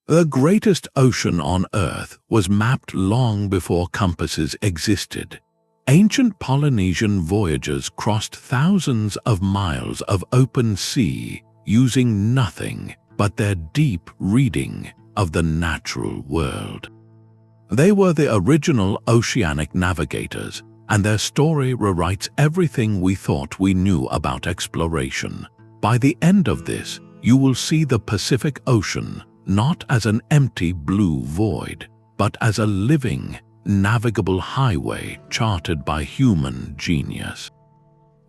The greatest ocean on Earth was mapped long before compasses existed. Ancient Polynesian voyagers crossed thousands of miles of open sea using nothing but their deep reading of the natural world. They were the original Oceanic navigators, and their story rewrites everything we thought we knew about exploration. By the end of this, you will see the Pacific Ocean not as an empty blue void, but as a living, navigable highway charted by human genius.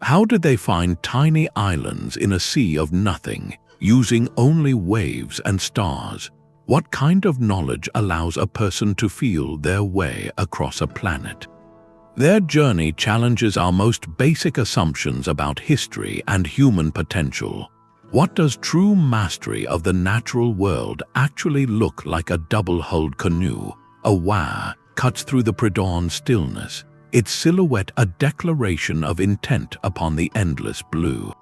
How did they find tiny islands in a sea of nothing, using only waves and stars? What kind of knowledge allows a person to feel their way across a planet? Their journey challenges our most basic assumptions about history and human potential. What does true mastery of the natural world actually look like? A double-hulled canoe, a wire, cuts through the pre-dawn stillness, its silhouette a declaration of intent upon the endless blue.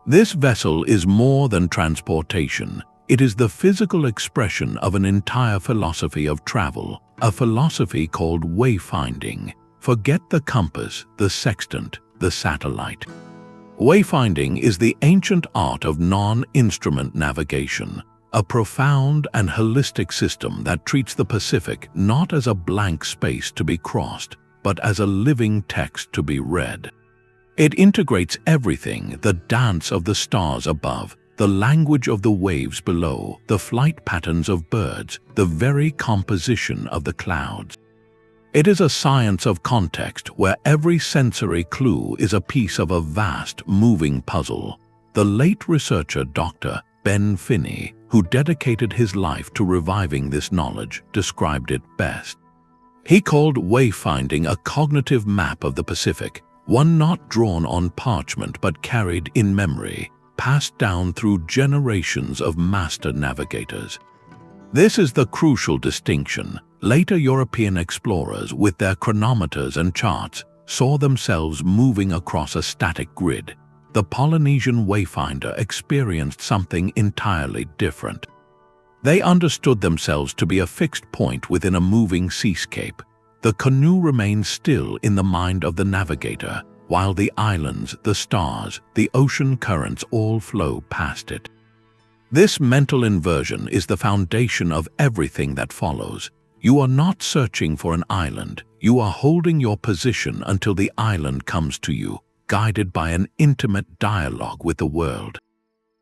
This vessel is more than transportation. It is the physical expression of an entire philosophy of travel, a philosophy called wayfinding. Forget the compass, the sextant, the satellite. Wayfinding is the ancient art of non-instrument navigation, a profound and holistic system that treats the Pacific not as a blank space to be crossed, but as a living text to be read. It integrates everything: the dance of the stars above, the language of the waves below, the flight patterns of birds, the very composition of the clouds. It is a science of context where every sensory clue is a piece of a vast, moving puzzle. The late researcher Dr. Ben Finney, who dedicated his life to reviving this knowledge, described it best. He called wayfinding a cognitive map of the Pacific, one not drawn on parchment but carried in memory, passed down through generations of master navigators. This is the crucial distinction. Later European explorers, with their chronometers and charts, saw themselves moving across a static grid. The Polynesian wayfinder experienced something entirely different. They understood themselves to be a fixed point within a moving seascape. The canoe remained still in the mind of the navigator, while the islands, the stars, the ocean currents all flow past it. This mental inversion is the foundation of everything that follows. You are not searching for an island, you are holding your position until the island comes to you, guided by an intimate dialogue with the world.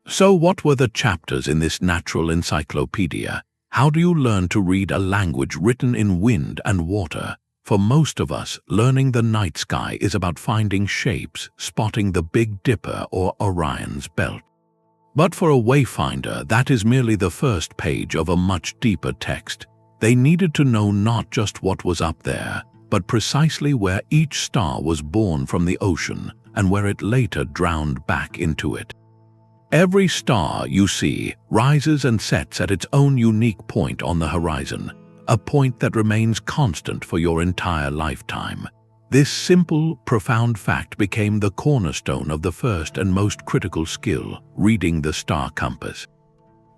So what were the chapters in this natural encyclopedia? How do you learn to read a language written in wind and water? For most of us, learning the night sky is about finding shapes, spotting the Big Dipper or Orion's belt. But for a wayfinder, that is merely the first page of a much deeper text. They needed to know not just what was up there, but precisely where each star was born from the ocean and where it later drowned back into it. Every star you see rises and sets at its own unique point on the horizon, a point that remains constant for your entire lifetime. This simple, profound fact became the cornerstone of the first and most critical skill, reading the star compass.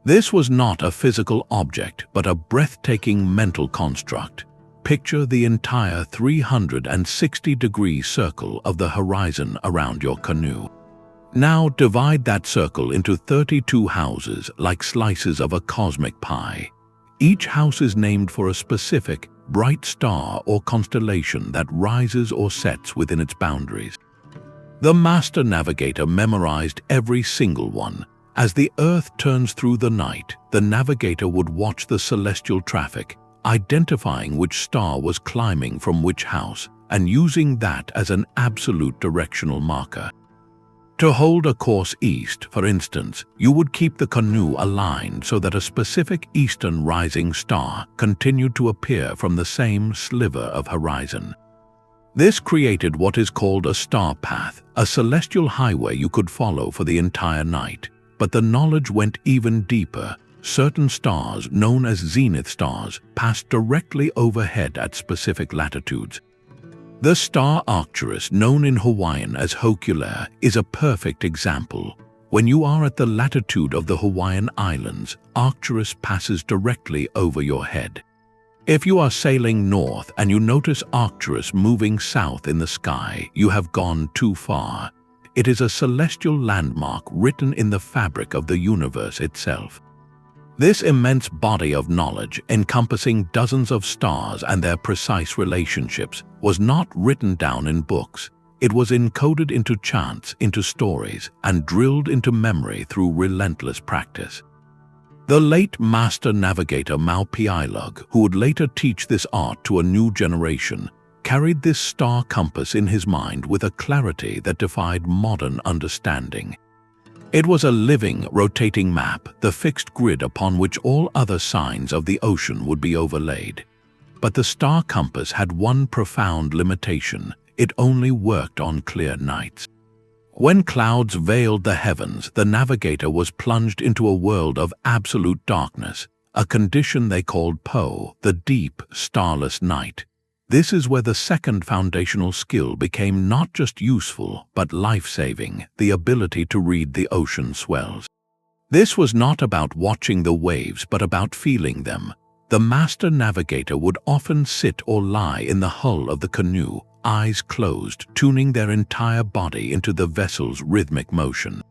This was not a physical object, but a breathtaking mental construct. Picture the entire 360-degree circle of the horizon around your canoe. Now divide that circle into 32 houses like slices of a cosmic pie. Each house is named for a specific, bright star or constellation that rises or sets within its boundaries. The master navigator memorized every single one. As the Earth turns through the night, the navigator would watch the celestial traffic, identifying which star was climbing from which house, and using that as an absolute directional marker. To hold a course east, for instance, you would keep the canoe aligned so that a specific eastern rising star continued to appear from the same sliver of horizon. This created what is called a star path, a celestial highway you could follow for the entire night. But the knowledge went even deeper. Certain stars, known as zenith stars, passed directly overhead at specific latitudes. The star Arcturus, known in Hawaiian as Hokule'a, is a perfect example. When you are at the latitude of the Hawaiian Islands, Arcturus passes directly over your head. If you are sailing north and you notice Arcturus moving south in the sky, you have gone too far. It is a celestial landmark written in the fabric of the universe itself. This immense body of knowledge, encompassing dozens of stars and their precise relationships, was not written down in books. It was encoded into chants, into stories, and drilled into memory through relentless practice. The late master navigator Piailug, who would later teach this art to a new generation, carried this star compass in his mind with a clarity that defied modern understanding. It was a living, rotating map, the fixed grid upon which all other signs of the ocean would be overlaid. But the star compass had one profound limitation: it only worked on clear nights. When clouds veiled the heavens, the navigator was plunged into a world of absolute darkness, a condition they called Po, the deep, starless night. This is where the second foundational skill became not just useful, but life-saving: the ability to read the ocean swells. This was not about watching the waves, but about feeling them. The master navigator would often sit or lie in the hull of the canoe, eyes closed, tuning their entire body into the vessel's rhythmic motion.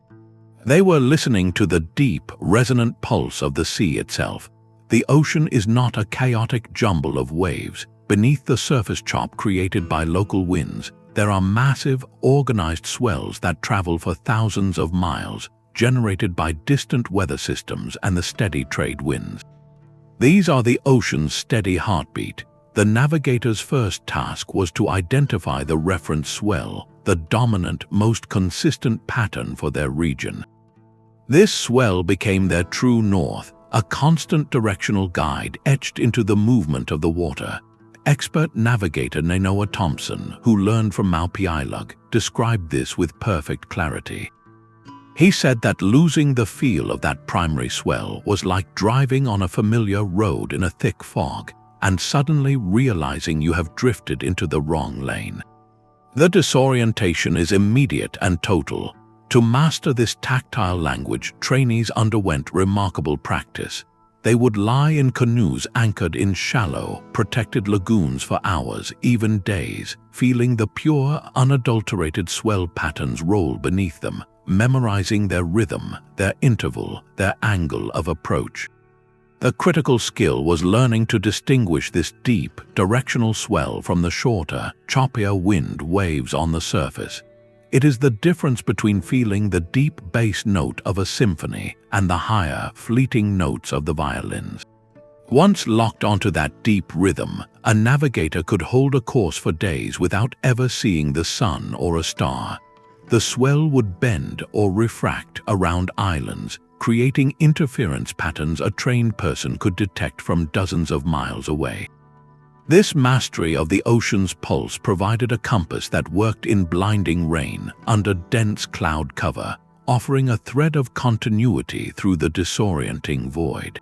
They were listening to the deep, resonant pulse of the sea itself. The ocean is not a chaotic jumble of waves. Beneath the surface chop created by local winds, there are massive, organized swells that travel for thousands of miles, generated by distant weather systems and the steady trade winds. These are the ocean's steady heartbeat. The navigator's first task was to identify the reference swell, the dominant, most consistent pattern for their region. This swell became their true north, a constant directional guide etched into the movement of the water. Expert navigator Nainoa Thompson, who learned from Piailug, described this with perfect clarity. He said that losing the feel of that primary swell was like driving on a familiar road in a thick fog and suddenly realizing you have drifted into the wrong lane. The disorientation is immediate and total. To master this tactile language, trainees underwent remarkable practice. They would lie in canoes anchored in shallow, protected lagoons for hours, even days, feeling the pure, unadulterated swell patterns roll beneath them, memorizing their rhythm, their interval, their angle of approach. The critical skill was learning to distinguish this deep, directional swell from the shorter, choppier wind waves on the surface. It is the difference between feeling the deep bass note of a symphony and the higher, fleeting notes of the violins. Once locked onto that deep rhythm, a navigator could hold a course for days without ever seeing the sun or a star. The swell would bend or refract around islands, creating interference patterns a trained person could detect from dozens of miles away. This mastery of the ocean's pulse provided a compass that worked in blinding rain, under dense cloud cover, offering a thread of continuity through the disorienting void.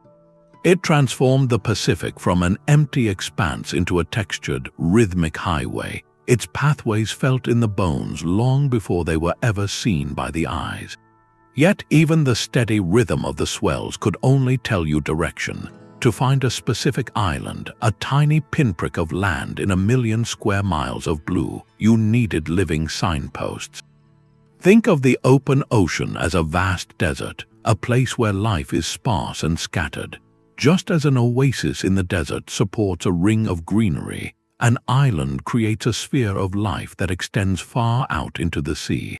It transformed the Pacific from an empty expanse into a textured, rhythmic highway, its pathways felt in the bones long before they were ever seen by the eyes. Yet even the steady rhythm of the swells could only tell you direction. To find a specific island, a tiny pinprick of land in 1,000,000 square miles of blue, you needed living signposts. Think of the open ocean as a vast desert, a place where life is sparse and scattered. Just as an oasis in the desert supports a ring of greenery, an island creates a sphere of life that extends far out into the sea.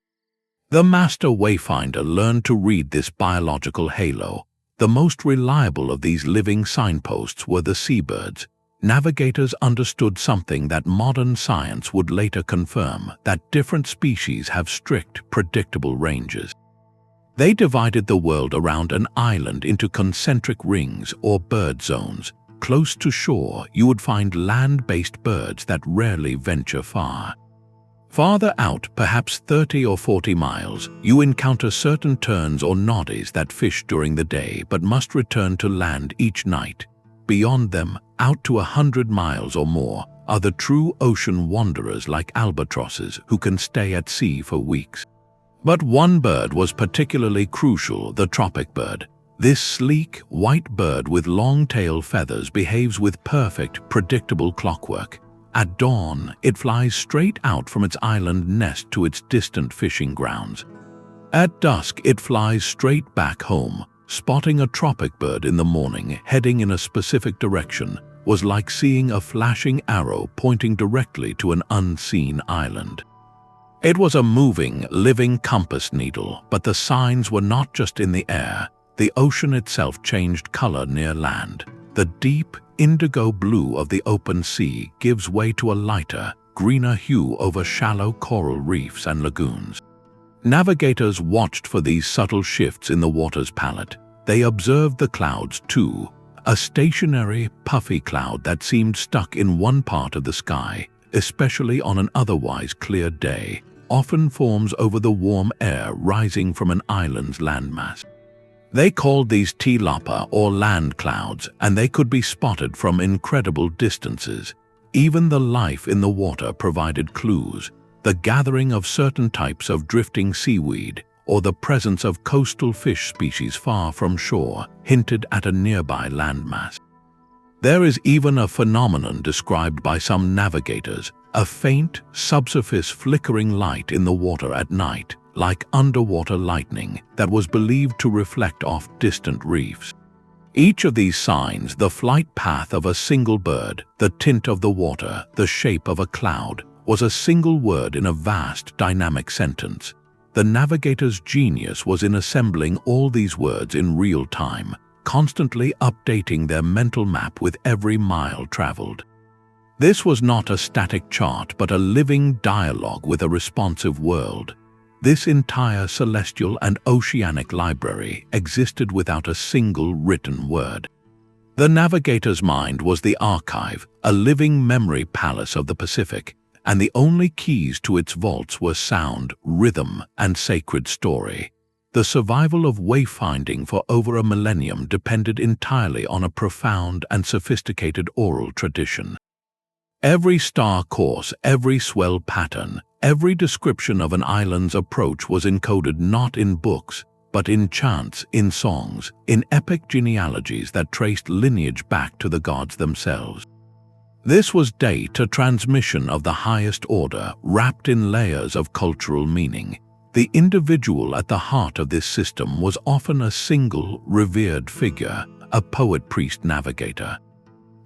The master wayfinder learned to read this biological halo. The most reliable of these living signposts were the seabirds. Navigators understood something that modern science would later confirm, that different species have strict, predictable ranges. They divided the world around an island into concentric rings or bird zones. Close to shore, you would find land-based birds that rarely venture far. Farther out, perhaps 30 or 40 miles, you encounter certain terns or noddies that fish during the day but must return to land each night. Beyond them, out to 100 miles or more, are the true ocean wanderers like albatrosses who can stay at sea for weeks. But one bird was particularly crucial, the tropic bird. This sleek, white bird with long tail feathers behaves with perfect, predictable clockwork. At dawn, it flies straight out from its island nest to its distant fishing grounds. At dusk, it flies straight back home. Spotting a tropic bird in the morning heading in a specific direction was like seeing a flashing arrow pointing directly to an unseen island. It was a moving, living compass needle, but the signs were not just in the air. The ocean itself changed color near land. The deep, indigo blue of the open sea gives way to a lighter, greener hue over shallow coral reefs and lagoons. Navigators watched for these subtle shifts in the water's palette. They observed the clouds too, a stationary, puffy cloud that seemed stuck in one part of the sky, especially on an otherwise clear day, often forms over the warm air rising from an island's landmass. They called these tilapa or land clouds, and they could be spotted from incredible distances. Even the life in the water provided clues. The gathering of certain types of drifting seaweed or the presence of coastal fish species far from shore hinted at a nearby landmass. There is even a phenomenon described by some navigators, a faint, subsurface flickering light in the water at night, like underwater lightning, that was believed to reflect off distant reefs. Each of these signs, the flight path of a single bird, the tint of the water, the shape of a cloud, was a single word in a vast, dynamic sentence. The navigator's genius was in assembling all these words in real time, constantly updating their mental map with every mile traveled. This was not a static chart, but a living dialogue with a responsive world. This entire celestial and oceanic library existed without a single written word. The navigator's mind was the archive, a living memory palace of the Pacific, and the only keys to its vaults were sound, rhythm, and sacred story. The survival of wayfinding for over a millennium depended entirely on a profound and sophisticated oral tradition. Every star course, every swell pattern, every description of an island's approach was encoded not in books, but in chants, in songs, in epic genealogies that traced lineage back to the gods themselves. This was data transmission of the highest order, wrapped in layers of cultural meaning. The individual at the heart of this system was often a single, revered figure, a poet-priest navigator.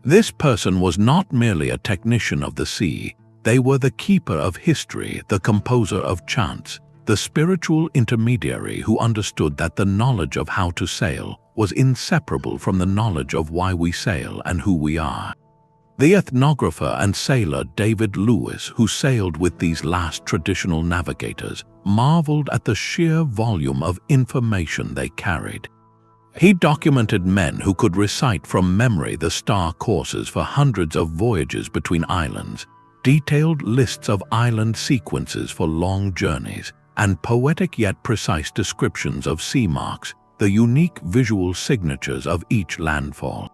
This person was not merely a technician of the sea. They were the keeper of history, the composer of chants, the spiritual intermediary who understood that the knowledge of how to sail was inseparable from the knowledge of why we sail and who we are. The ethnographer and sailor David Lewis, who sailed with these last traditional navigators, marveled at the sheer volume of information they carried. He documented men who could recite from memory the star courses for hundreds of voyages between islands, detailed lists of island sequences for long journeys, and poetic yet precise descriptions of sea marks, the unique visual signatures of each landfall.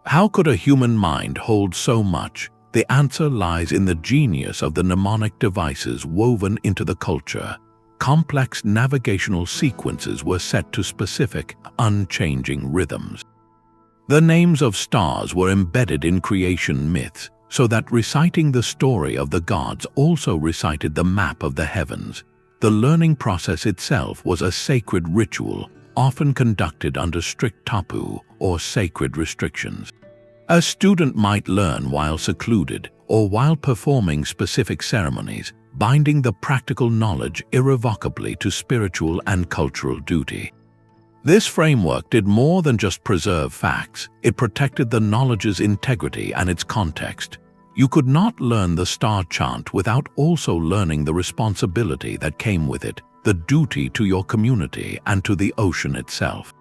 How could a human mind hold so much? The answer lies in the genius of the mnemonic devices woven into the culture. Complex navigational sequences were set to specific, unchanging rhythms. The names of stars were embedded in creation myths, so that reciting the story of the gods also recited the map of the heavens. The learning process itself was a sacred ritual, often conducted under strict tapu or sacred restrictions. A student might learn while secluded or while performing specific ceremonies, binding the practical knowledge irrevocably to spiritual and cultural duty. This framework did more than just preserve facts. It protected the knowledge's integrity and its context. You could not learn the star chant without also learning the responsibility that came with it, the duty to your community and to the ocean itself.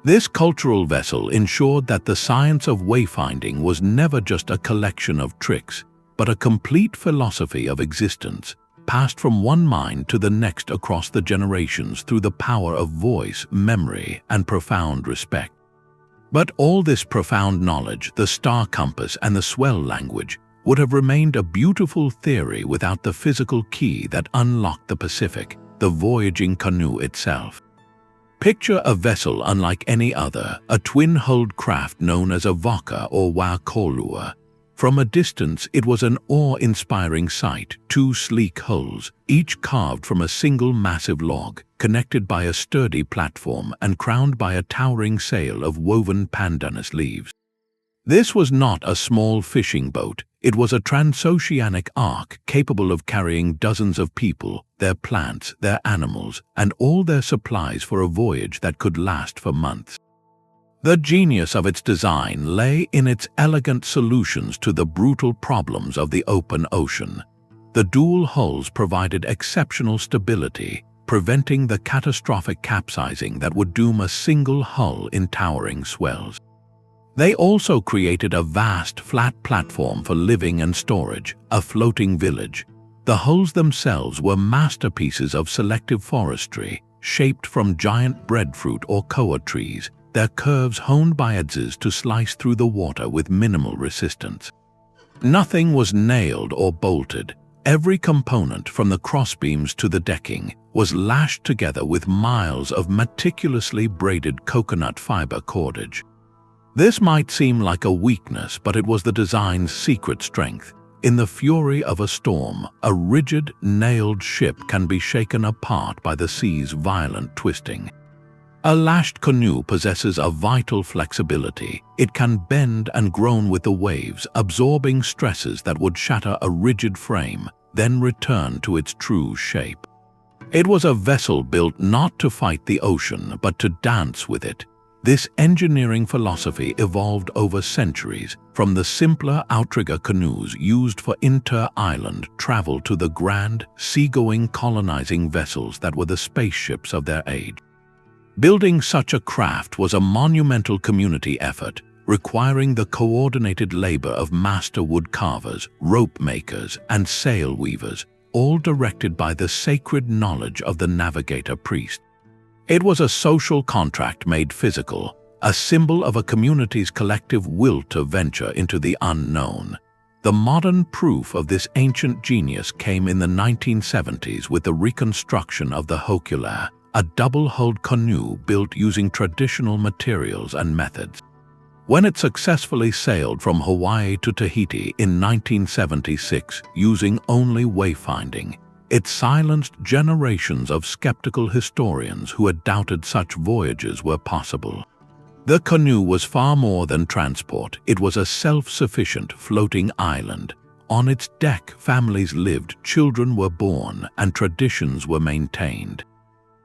This cultural vessel ensured that the science of wayfinding was never just a collection of tricks, but a complete philosophy of existence, passed from one mind to the next across the generations through the power of voice, memory, and profound respect. But all this profound knowledge, the star compass and the swell language, would have remained a beautiful theory without the physical key that unlocked the Pacific, the voyaging canoe itself. Picture a vessel unlike any other, a twin-hulled craft known as a voka or wakolua. From a distance, it was an awe-inspiring sight, two sleek hulls, each carved from a single massive log, connected by a sturdy platform and crowned by a towering sail of woven pandanus leaves. This was not a small fishing boat, it was a transoceanic ark capable of carrying dozens of people, their plants, their animals, and all their supplies for a voyage that could last for months. The genius of its design lay in its elegant solutions to the brutal problems of the open ocean. The dual hulls provided exceptional stability, preventing the catastrophic capsizing that would doom a single hull in towering swells. They also created a vast, flat platform for living and storage, a floating village. The hulls themselves were masterpieces of selective forestry, shaped from giant breadfruit or koa trees, their curves honed by adzes to slice through the water with minimal resistance. Nothing was nailed or bolted. Every component, from the crossbeams to the decking, was lashed together with miles of meticulously braided coconut fiber cordage. This might seem like a weakness, but it was the design's secret strength. In the fury of a storm, a rigid, nailed ship can be shaken apart by the sea's violent twisting. A lashed canoe possesses a vital flexibility. It can bend and groan with the waves, absorbing stresses that would shatter a rigid frame, then return to its true shape. It was a vessel built not to fight the ocean, but to dance with it. This engineering philosophy evolved over centuries, from the simpler outrigger canoes used for inter-island travel to the grand, seagoing colonizing vessels that were the spaceships of their age. Building such a craft was a monumental community effort, requiring the coordinated labor of master wood carvers, rope makers, and sail weavers, all directed by the sacred knowledge of the Navigator priest. It was a social contract made physical, a symbol of a community's collective will to venture into the unknown. The modern proof of this ancient genius came in the 1970s with the reconstruction of the Hokule'a, a double-hulled canoe built using traditional materials and methods. When it successfully sailed from Hawaii to Tahiti in 1976 using only wayfinding, it silenced generations of skeptical historians who had doubted such voyages were possible. The canoe was far more than transport. It was a self-sufficient floating island. On its deck, families lived, children were born, and traditions were maintained.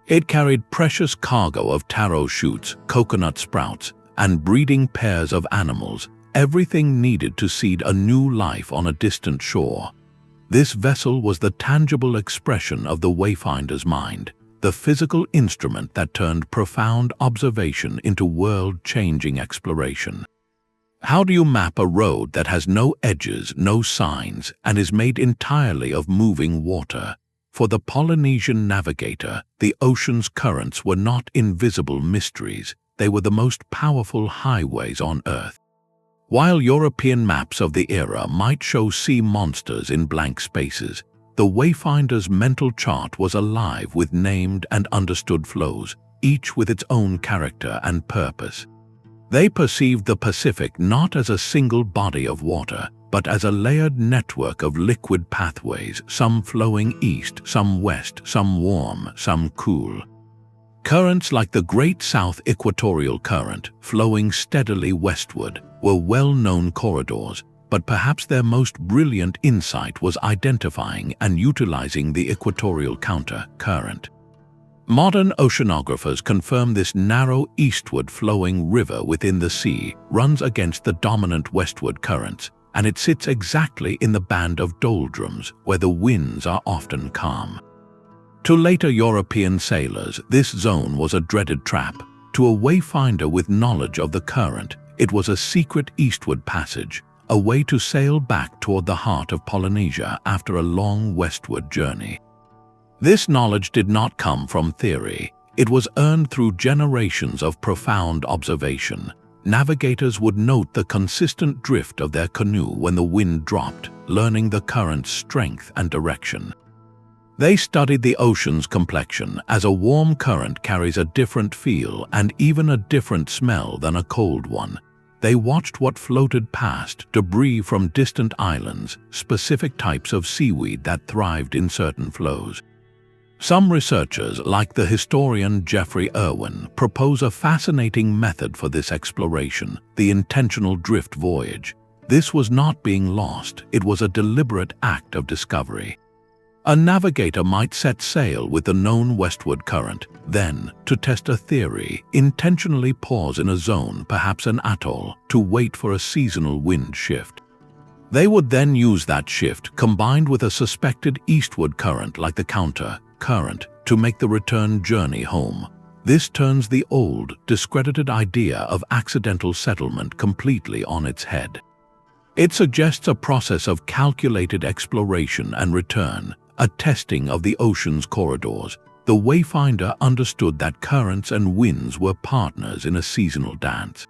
It carried precious cargo of taro shoots, coconut sprouts, and breeding pairs of animals, everything needed to seed a new life on a distant shore. This vessel was the tangible expression of the wayfinder's mind, the physical instrument that turned profound observation into world-changing exploration. How do you map a road that has no edges, no signs, and is made entirely of moving water? For the Polynesian navigator, the ocean's currents were not invisible mysteries, they were the most powerful highways on Earth. While European maps of the era might show sea monsters in blank spaces, the wayfinder's mental chart was alive with named and understood flows, each with its own character and purpose. They perceived the Pacific not as a single body of water, but as a layered network of liquid pathways, some flowing east, some west, some warm, some cool. Currents like the Great South Equatorial Current, flowing steadily westward, were well-known corridors, but perhaps their most brilliant insight was identifying and utilizing the equatorial counter-current. Modern oceanographers confirm this narrow eastward-flowing river within the sea runs against the dominant westward currents, and it sits exactly in the band of doldrums, where the winds are often calm. To later European sailors, this zone was a dreaded trap. To a wayfinder with knowledge of the current, it was a secret eastward passage, a way to sail back toward the heart of Polynesia after a long westward journey. This knowledge did not come from theory. It was earned through generations of profound observation. Navigators would note the consistent drift of their canoe when the wind dropped, learning the current's strength and direction. They studied the ocean's complexion, as a warm current carries a different feel and even a different smell than a cold one. They watched what floated past, debris from distant islands, specific types of seaweed that thrived in certain flows. Some researchers, like the historian Geoffrey Irwin, propose a fascinating method for this exploration: the intentional drift voyage. This was not being lost, it was a deliberate act of discovery. A navigator might set sail with the known westward current, then, to test a theory, intentionally pause in a zone, perhaps an atoll, to wait for a seasonal wind shift. They would then use that shift, combined with a suspected eastward current like the counter-current, to make the return journey home. This turns the old, discredited idea of accidental settlement completely on its head. It suggests a process of calculated exploration and return, a testing of the ocean's corridors. The wayfinder understood that currents and winds were partners in a seasonal dance.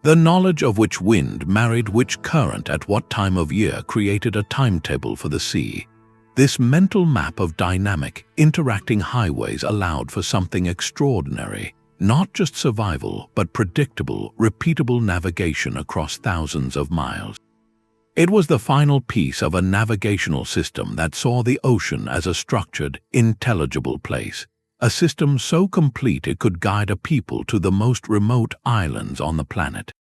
The knowledge of which wind married which current at what time of year created a timetable for the sea. This mental map of dynamic, interacting highways allowed for something extraordinary, not just survival, but predictable, repeatable navigation across thousands of miles. It was the final piece of a navigational system that saw the ocean as a structured, intelligible place, a system so complete it could guide a people to the most remote islands on the planet.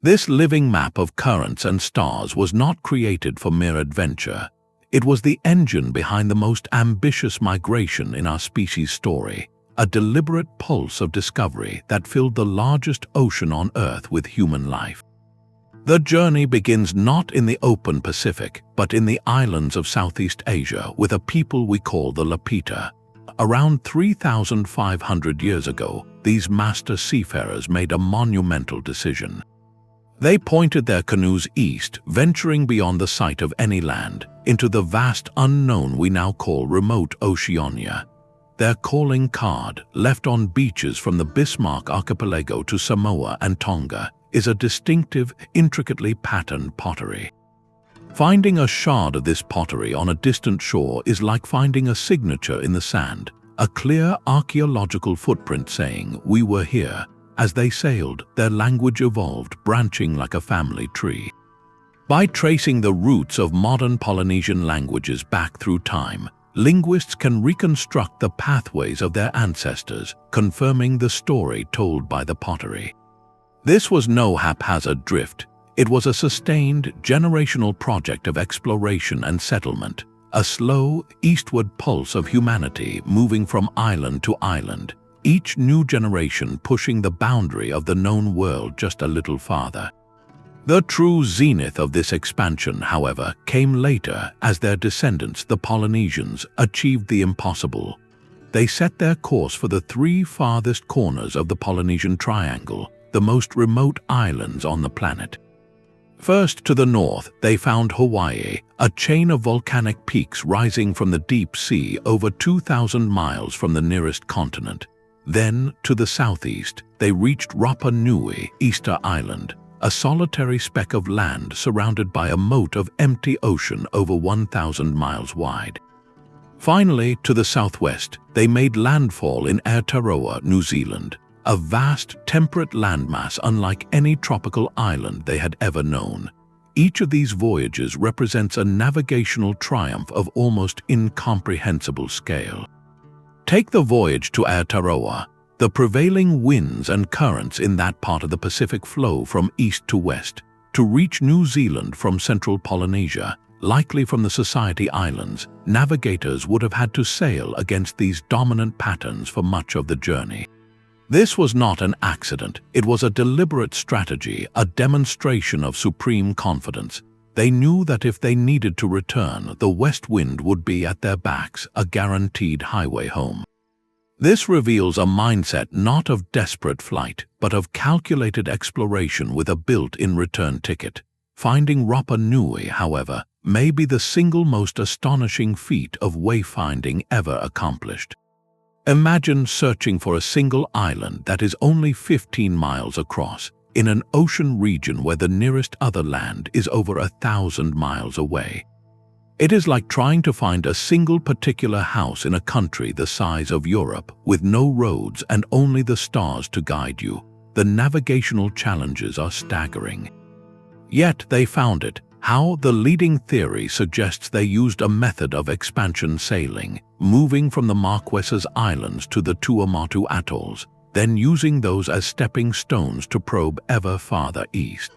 This living map of currents and stars was not created for mere adventure. It was the engine behind the most ambitious migration in our species' story, a deliberate pulse of discovery that filled the largest ocean on Earth with human life. The journey begins not in the open Pacific, but in the islands of Southeast Asia with a people we call the Lapita. Around 3,500 years ago, these master seafarers made a monumental decision. They pointed their canoes east, venturing beyond the sight of any land, into the vast unknown we now call remote Oceania. Their calling card, left on beaches from the Bismarck Archipelago to Samoa and Tonga, is a distinctive, intricately patterned pottery. Finding a shard of this pottery on a distant shore is like finding a signature in the sand, a clear archaeological footprint saying, "We were here." As they sailed, their language evolved, branching like a family tree. By tracing the roots of modern Polynesian languages back through time, linguists can reconstruct the pathways of their ancestors, confirming the story told by the pottery. This was no haphazard drift. It was a sustained, generational project of exploration and settlement, a slow, eastward pulse of humanity moving from island to island, each new generation pushing the boundary of the known world just a little farther. The true zenith of this expansion, however, came later as their descendants, the Polynesians, achieved the impossible. They set their course for the three farthest corners of the Polynesian Triangle, the most remote islands on the planet. First, to the north, they found Hawaii, a chain of volcanic peaks rising from the deep sea over 2,000 miles from the nearest continent. Then, to the southeast, they reached Rapa Nui, Easter Island, a solitary speck of land surrounded by a moat of empty ocean over 1,000 miles wide. Finally, to the southwest, they made landfall in Aotearoa, New Zealand, a vast, temperate landmass unlike any tropical island they had ever known. Each of these voyages represents a navigational triumph of almost incomprehensible scale. Take the voyage to Aotearoa. The prevailing winds and currents in that part of the Pacific flow from east to west. To reach New Zealand from central Polynesia, likely from the Society Islands, navigators would have had to sail against these dominant patterns for much of the journey. This was not an accident. It was a deliberate strategy, a demonstration of supreme confidence. They knew that if they needed to return, the west wind would be at their backs, a guaranteed highway home. This reveals a mindset not of desperate flight, but of calculated exploration with a built-in return ticket. Finding Rapa Nui, however, may be the single most astonishing feat of wayfinding ever accomplished. Imagine searching for a single island that is only 15 miles across, in an ocean region where the nearest other land is over 1,000 miles away. It is like trying to find a single particular house in a country the size of Europe, with no roads and only the stars to guide you. The navigational challenges are staggering. Yet they found it. How? The leading theory suggests they used a method of expansion sailing, moving from the Marquesas Islands to the Tuamotu atolls, then using those as stepping stones to probe ever farther east.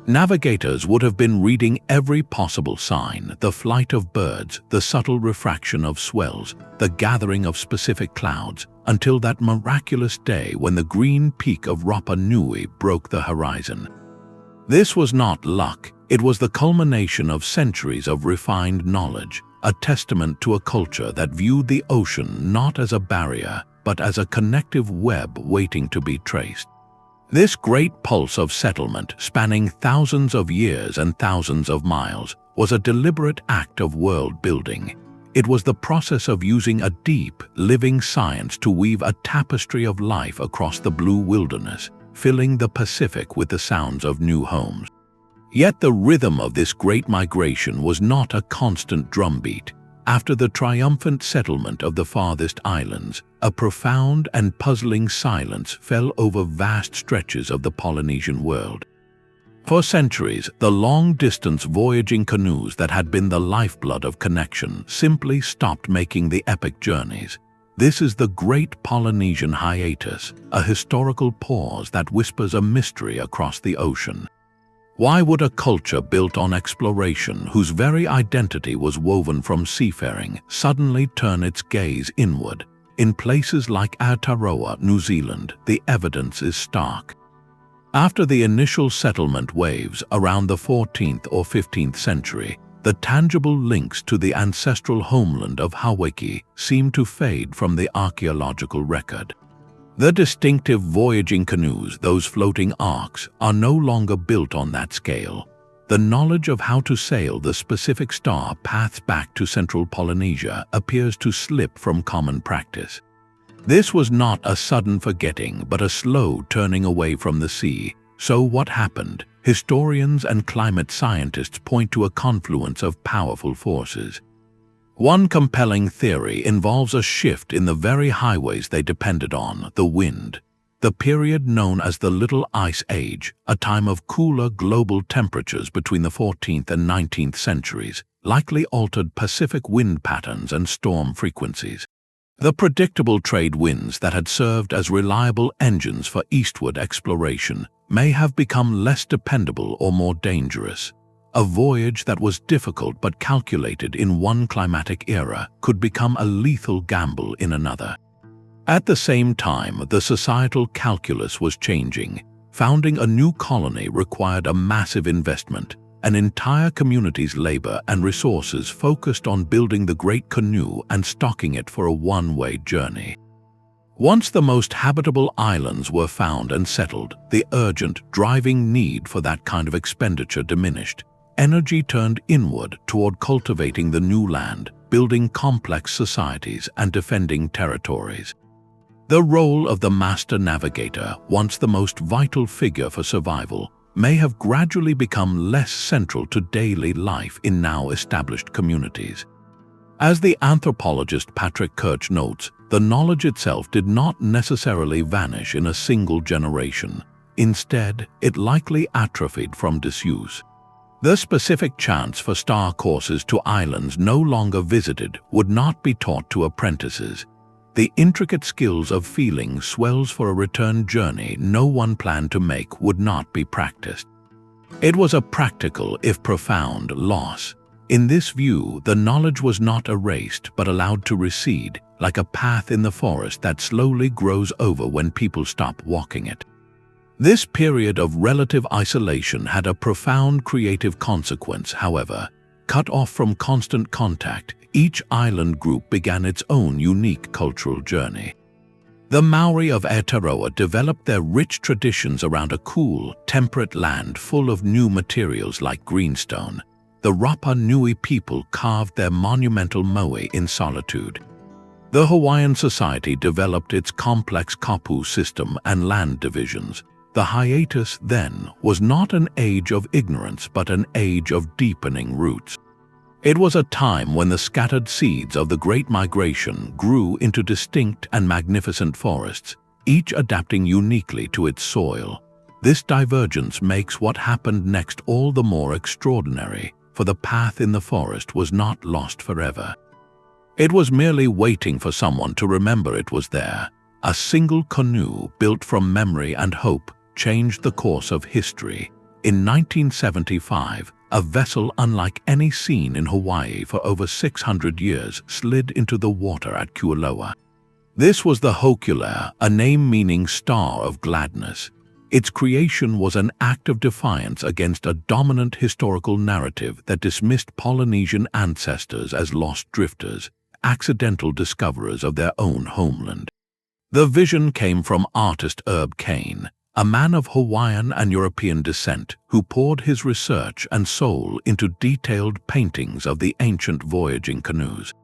Navigators would have been reading every possible sign: the flight of birds, the subtle refraction of swells, the gathering of specific clouds, until that miraculous day when the green peak of Rapa Nui broke the horizon. This was not luck. It was the culmination of centuries of refined knowledge, a testament to a culture that viewed the ocean not as a barrier, but as a connective web waiting to be traced. This great pulse of settlement, spanning thousands of years and thousands of miles, was a deliberate act of world-building. It was the process of using a deep, living science to weave a tapestry of life across the blue wilderness, filling the Pacific with the sounds of new homes. Yet the rhythm of this great migration was not a constant drumbeat. After the triumphant settlement of the farthest islands, a profound and puzzling silence fell over vast stretches of the Polynesian world. For centuries, the long-distance voyaging canoes that had been the lifeblood of connection simply stopped making the epic journeys. This is the Great Polynesian Hiatus, a historical pause that whispers a mystery across the ocean. Why would a culture built on exploration, whose very identity was woven from seafaring, suddenly turn its gaze inward? In places like Aotearoa, New Zealand, the evidence is stark. After the initial settlement waves around the 14th or 15th century, the tangible links to the ancestral homeland of Hawaii seem to fade from the archaeological record. The distinctive voyaging canoes, those floating arks, are no longer built on that scale. The knowledge of how to sail the specific star paths back to central Polynesia appears to slip from common practice. This was not a sudden forgetting, but a slow turning away from the sea. So what happened? Historians and climate scientists point to a confluence of powerful forces. One compelling theory involves a shift in the very highways they depended on: the wind. The period known as the Little Ice Age, a time of cooler global temperatures between the 14th and 19th centuries, likely altered Pacific wind patterns and storm frequencies. The predictable trade winds that had served as reliable engines for eastward exploration may have become less dependable or more dangerous. A voyage that was difficult but calculated in one climatic era could become a lethal gamble in another. At the same time, the societal calculus was changing. Founding a new colony required a massive investment. An entire community's labor and resources focused on building the great canoe and stocking it for a one-way journey. Once the most habitable islands were found and settled, the urgent, driving need for that kind of expenditure diminished. Energy turned inward toward cultivating the new land, building complex societies and defending territories. The role of the master navigator, once the most vital figure for survival, may have gradually become less central to daily life in now established communities. As the anthropologist Patrick Kirch notes, the knowledge itself did not necessarily vanish in a single generation. Instead, it likely atrophied from disuse. The specific chance for star courses to islands no longer visited would not be taught to apprentices. The intricate skills of feeling swells for a return journey no one planned to make would not be practiced. It was a practical, if profound, loss. In this view, the knowledge was not erased but allowed to recede, like a path in the forest that slowly grows over when people stop walking it. This period of relative isolation had a profound creative consequence, however. Cut off from constant contact, each island group began its own unique cultural journey. The Maori of Aotearoa developed their rich traditions around a cool, temperate land full of new materials like greenstone. The Rapa Nui people carved their monumental moe in solitude. The Hawaiian society developed its complex kapu system and land divisions. The hiatus, then, was not an age of ignorance but an age of deepening roots. It was a time when the scattered seeds of the Great Migration grew into distinct and magnificent forests, each adapting uniquely to its soil. This divergence makes what happened next all the more extraordinary, for the path in the forest was not lost forever. It was merely waiting for someone to remember it was there. A single canoe built from memory and hope changed the course of history. In 1975, a vessel unlike any seen in Hawaii for over 600 years slid into the water at Kualoa. This was the Hokule'a, a name meaning Star of Gladness. Its creation was an act of defiance against a dominant historical narrative that dismissed Polynesian ancestors as lost drifters, accidental discoverers of their own homeland. The vision came from artist Herb Kane, a man of Hawaiian and European descent who poured his research and soul into detailed paintings of the ancient voyaging canoes.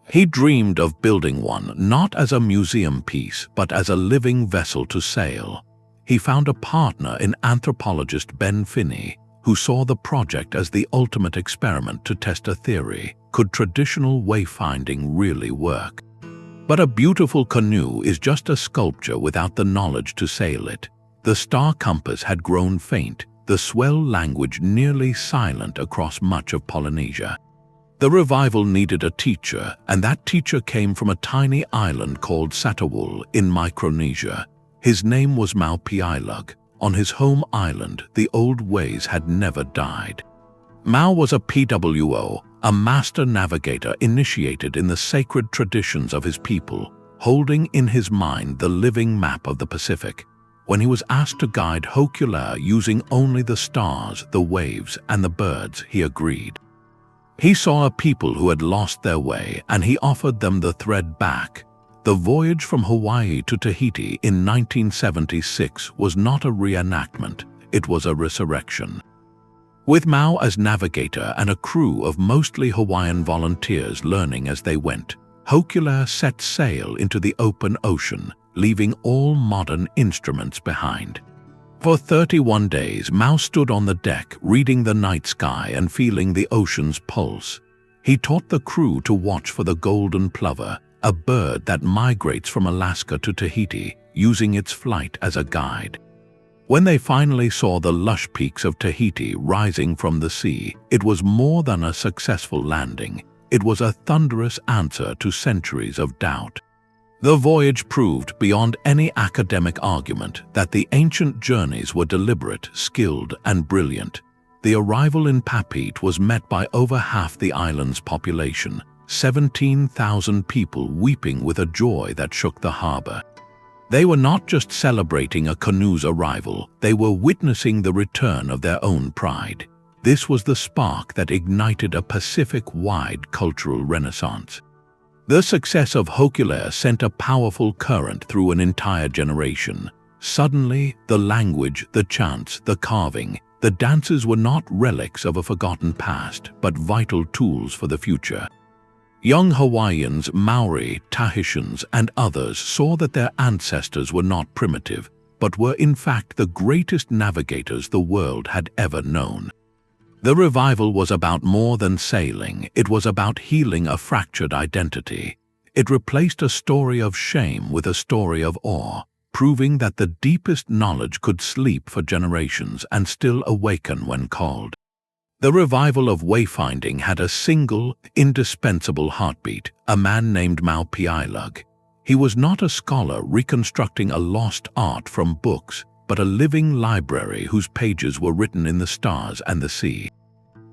He dreamed of building one not as a museum piece but as a living vessel to sail. He found a partner in anthropologist Ben Finney, who saw the project as the ultimate experiment to test a theory: could traditional wayfinding really work? But a beautiful canoe is just a sculpture without the knowledge to sail it. The star compass had grown faint, the Swell language nearly silent across much of Polynesia. The revival needed a teacher, and that teacher came from a tiny island called Satawul in Micronesia. His name was Piailug. On his home island, the old ways had never died. Mau was a PWO, a master navigator initiated in the sacred traditions of his people, holding in his mind the living map of the Pacific. When he was asked to guide Hokule'a using only the stars, the waves, and the birds, he agreed. He saw a people who had lost their way, and he offered them the thread back. The voyage from Hawaii to Tahiti in 1976 was not a reenactment, it was a resurrection. With Mau as navigator and a crew of mostly Hawaiian volunteers learning as they went, Hokule'a set sail into the open ocean, leaving all modern instruments behind. For 31 days, Mau stood on the deck, reading the night sky and feeling the ocean's pulse. He taught the crew to watch for the golden plover, a bird that migrates from Alaska to Tahiti, using its flight as a guide. When they finally saw the lush peaks of Tahiti rising from the sea, it was more than a successful landing. It was a thunderous answer to centuries of doubt. The voyage proved beyond any academic argument that the ancient journeys were deliberate, skilled, and brilliant. The arrival in Papeete was met by over half the island's population, 17,000 people weeping with a joy that shook the harbor. They were not just celebrating a canoe's arrival, they were witnessing the return of their own pride. This was the spark that ignited a Pacific-wide cultural renaissance. The success of Hokule'a sent a powerful current through an entire generation. Suddenly, the language, the chants, the carving, the dances were not relics of a forgotten past, but vital tools for the future. Young Hawaiians, Maori, Tahitians, and others saw that their ancestors were not primitive, but were in fact the greatest navigators the world had ever known. The revival was about more than sailing, it was about healing a fractured identity. It replaced a story of shame with a story of awe, proving that the deepest knowledge could sleep for generations and still awaken when called. The revival of wayfinding had a single, indispensable heartbeat, a man named Piailug. He was not a scholar reconstructing a lost art from books, but a living library whose pages were written in the stars and the sea.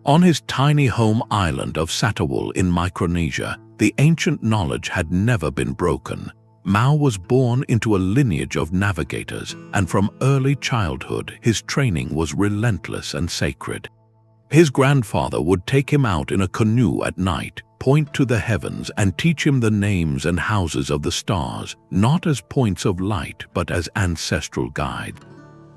On his tiny home island of Satawul in Micronesia, the ancient knowledge had never been broken. Mau was born into a lineage of navigators, and from early childhood his training was relentless and sacred. His grandfather would take him out in a canoe at night, point to the heavens, and teach him the names and houses of the stars, not as points of light but as ancestral guides.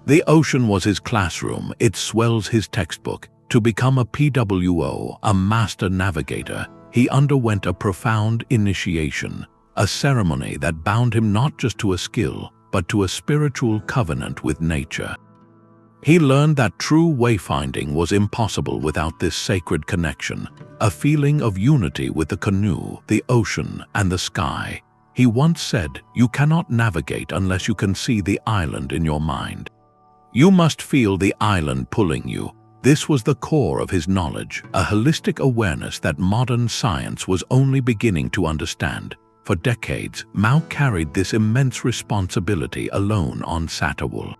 The ocean was his classroom, its swells his textbook. To become a PWO, a master navigator, he underwent a profound initiation, a ceremony that bound him not just to a skill, but to a spiritual covenant with nature. He learned that true wayfinding was impossible without this sacred connection, a feeling of unity with the canoe, the ocean, and the sky. He once said, "You cannot navigate unless you can see the island in your mind. You must feel the island pulling you." This was the core of his knowledge, a holistic awareness that modern science was only beginning to understand. For decades, Mao carried this immense responsibility alone on Satawal.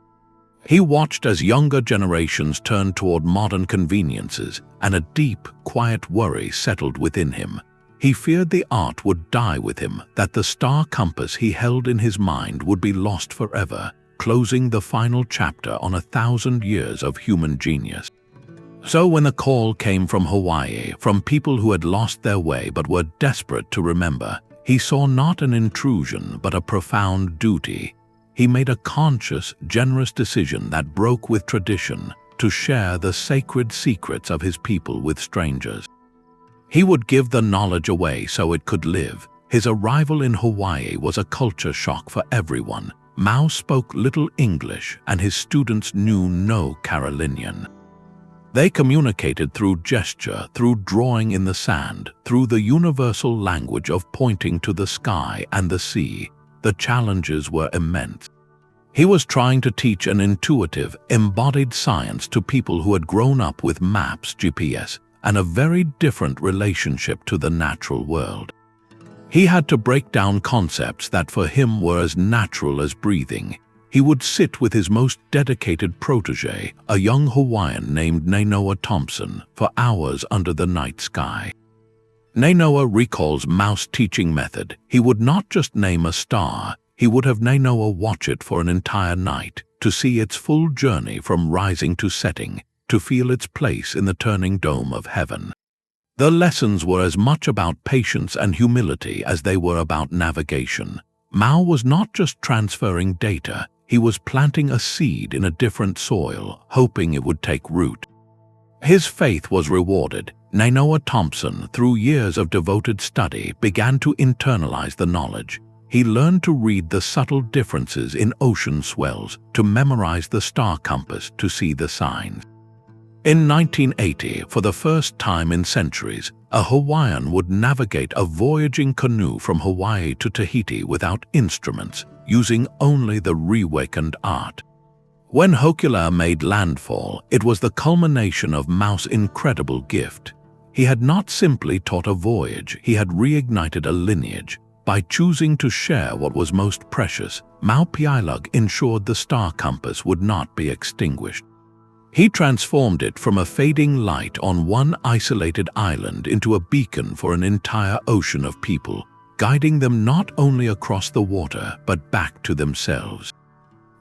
He watched as younger generations turned toward modern conveniences, and a deep, quiet worry settled within him. He feared the art would die with him, that the star compass he held in his mind would be lost forever, closing the final chapter on 1,000 years of human genius. So when the call came from Hawaii, from people who had lost their way but were desperate to remember, he saw not an intrusion but a profound duty. He made a conscious, generous decision that broke with tradition to share the sacred secrets of his people with strangers. He would give the knowledge away so it could live. His arrival in Hawaii was a culture shock for everyone. Mao spoke little English and his students knew no Carolinian. They communicated through gesture, through drawing in the sand, through the universal language of pointing to the sky and the sea. The challenges were immense. He was trying to teach an intuitive, embodied science to people who had grown up with maps, GPS, and a very different relationship to the natural world. He had to break down concepts that for him were as natural as breathing. He would sit with his most dedicated protege, a young Hawaiian named Nainoa Thompson, for hours under the night sky. Nainoa recalls Mao's teaching method. He would not just name a star, he would have Nainoa watch it for an entire night, to see its full journey from rising to setting, to feel its place in the turning dome of heaven. The lessons were as much about patience and humility as they were about navigation. Mao was not just transferring data, he was planting a seed in a different soil, hoping it would take root. His faith was rewarded. Nainoa Thompson, through years of devoted study, began to internalize the knowledge. He learned to read the subtle differences in ocean swells, to memorize the star compass, to see the signs. In 1980, for the first time in centuries, a Hawaiian would navigate a voyaging canoe from Hawaii to Tahiti without instruments, using only the reawakened art. When Hokule'a made landfall, it was the culmination of Mao's incredible gift. He had not simply taught a voyage, he had reignited a lineage. By choosing to share what was most precious, Mao Piailug ensured the star compass would not be extinguished. He transformed it from a fading light on one isolated island into a beacon for an entire ocean of people, guiding them not only across the water but back to themselves.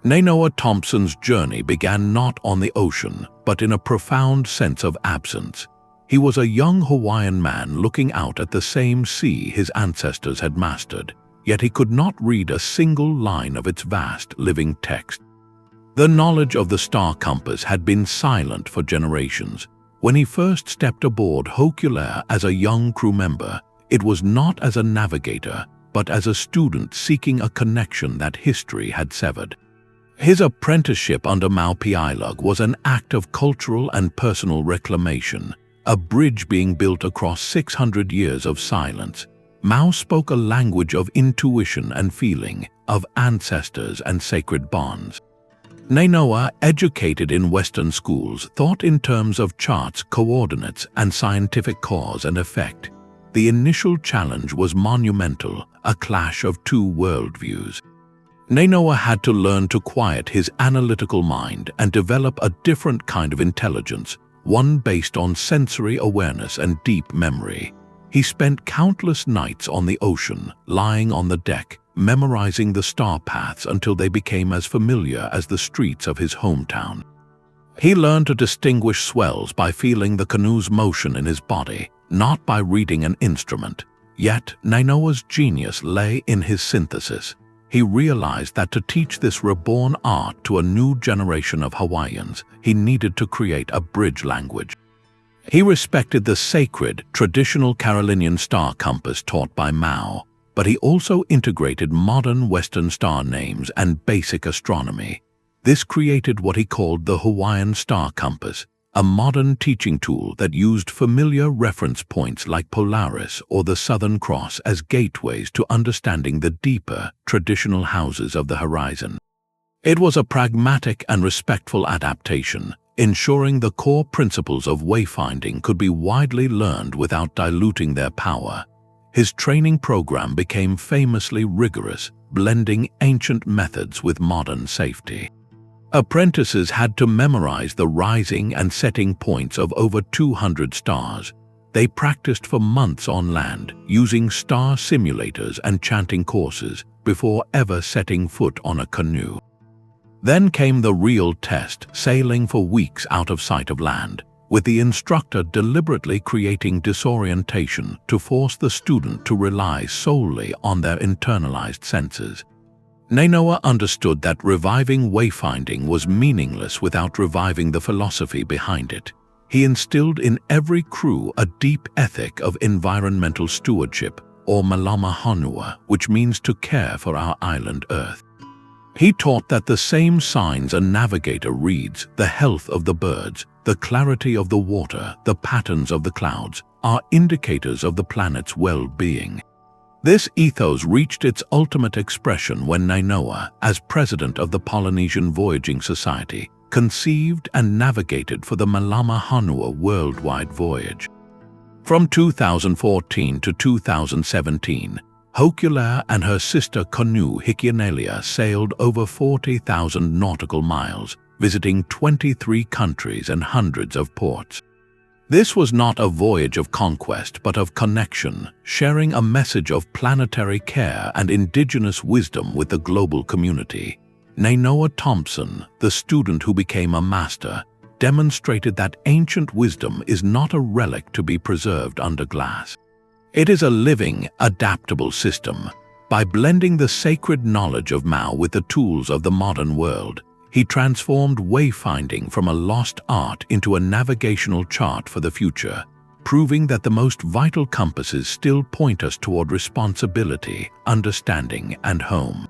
Nainoa Thompson's journey began not on the ocean, but in a profound sense of absence. He was a young Hawaiian man looking out at the same sea his ancestors had mastered, yet he could not read a single line of its vast living text. The knowledge of the star compass had been silent for generations. When he first stepped aboard Hokule'a as a young crew member, it was not as a navigator, but as a student seeking a connection that history had severed. His apprenticeship under Mao Piailug was an act of cultural and personal reclamation, a bridge being built across 600 years of silence. Mao spoke a language of intuition and feeling, of ancestors and sacred bonds. Nainoa, educated in Western schools, thought in terms of charts, coordinates, and scientific cause and effect. The initial challenge was monumental, a clash of two worldviews. Nainoa had to learn to quiet his analytical mind and develop a different kind of intelligence, one based on sensory awareness and deep memory. He spent countless nights on the ocean, lying on the deck, memorizing the star paths until they became as familiar as the streets of his hometown. He learned to distinguish swells by feeling the canoe's motion in his body, not by reading an instrument. Yet, Nainoa's genius lay in his synthesis. He realized that to teach this reborn art to a new generation of Hawaiians, he needed to create a bridge language. He respected the sacred, traditional Carolinian star compass taught by Mao, but he also integrated modern Western star names and basic astronomy. This created what he called the Hawaiian star compass, a modern teaching tool that used familiar reference points like Polaris or the Southern Cross as gateways to understanding the deeper, traditional houses of the horizon. It was a pragmatic and respectful adaptation, ensuring the core principles of wayfinding could be widely learned without diluting their power. His training program became famously rigorous, blending ancient methods with modern safety. Apprentices had to memorize the rising and setting points of over 200 stars. They practiced for months on land, using star simulators and chanting courses before ever setting foot on a canoe. Then came the real test, sailing for weeks out of sight of land, with the instructor deliberately creating disorientation to force the student to rely solely on their internalized senses. Nainoa understood that reviving wayfinding was meaningless without reviving the philosophy behind it. He instilled in every crew a deep ethic of environmental stewardship, or Malama Honua, which means to care for our island Earth. He taught that the same signs a navigator reads, the health of the birds, the clarity of the water, the patterns of the clouds, are indicators of the planet's well-being. This ethos reached its ultimate expression when Nainoa, as president of the Polynesian Voyaging Society, conceived and navigated for the Malama Honua worldwide voyage. From 2014 to 2017, Hokule'a and her sister canoe Hikianalia sailed over 40,000 nautical miles, visiting 23 countries and hundreds of ports. This was not a voyage of conquest but of connection, sharing a message of planetary care and indigenous wisdom with the global community. Nainoa Thompson, the student who became a master, demonstrated that ancient wisdom is not a relic to be preserved under glass. It is a living, adaptable system. By blending the sacred knowledge of Mao with the tools of the modern world, he transformed wayfinding from a lost art into a navigational chart for the future, proving that the most vital compasses still point us toward responsibility, understanding, and home.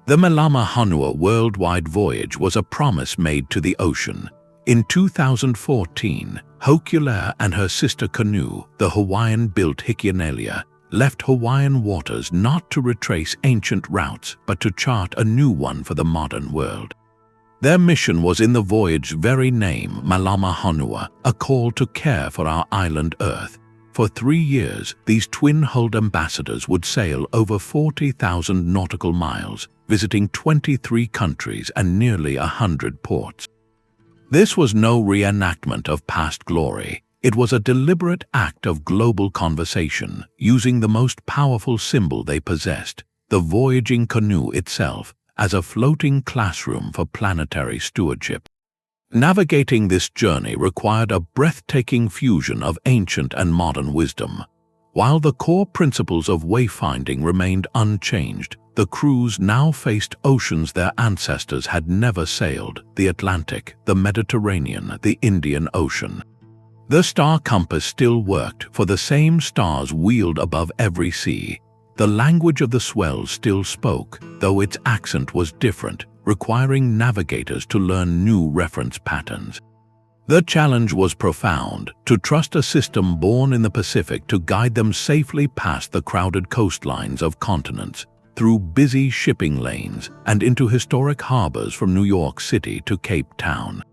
The Malama Honua worldwide voyage was a promise made to the ocean. In 2014, Hokule'a and her sister canoe, the Hawaiian-built Hikianalia, left Hawaiian waters not to retrace ancient routes but to chart a new one for the modern world. Their mission was in the voyage's very name, Malama Honua, a call to care for our island Earth. For 3 years, these twin-hulled ambassadors would sail over 40,000 nautical miles, visiting 23 countries and nearly 100 ports. This was no reenactment of past glory. It was a deliberate act of global conversation, using the most powerful symbol they possessed, the voyaging canoe itself, as a floating classroom for planetary stewardship. Navigating this journey required a breathtaking fusion of ancient and modern wisdom. While the core principles of wayfinding remained unchanged, the crews now faced oceans their ancestors had never sailed: the Atlantic, the Mediterranean, the Indian Ocean. The star compass still worked, for the same stars wheeled above every sea. The language of the Swells still spoke, though its accent was different, requiring navigators to learn new reference patterns. The challenge was profound: to trust a system born in the Pacific to guide them safely past the crowded coastlines of continents, through busy shipping lanes, and into historic harbors from New York City to Cape Town.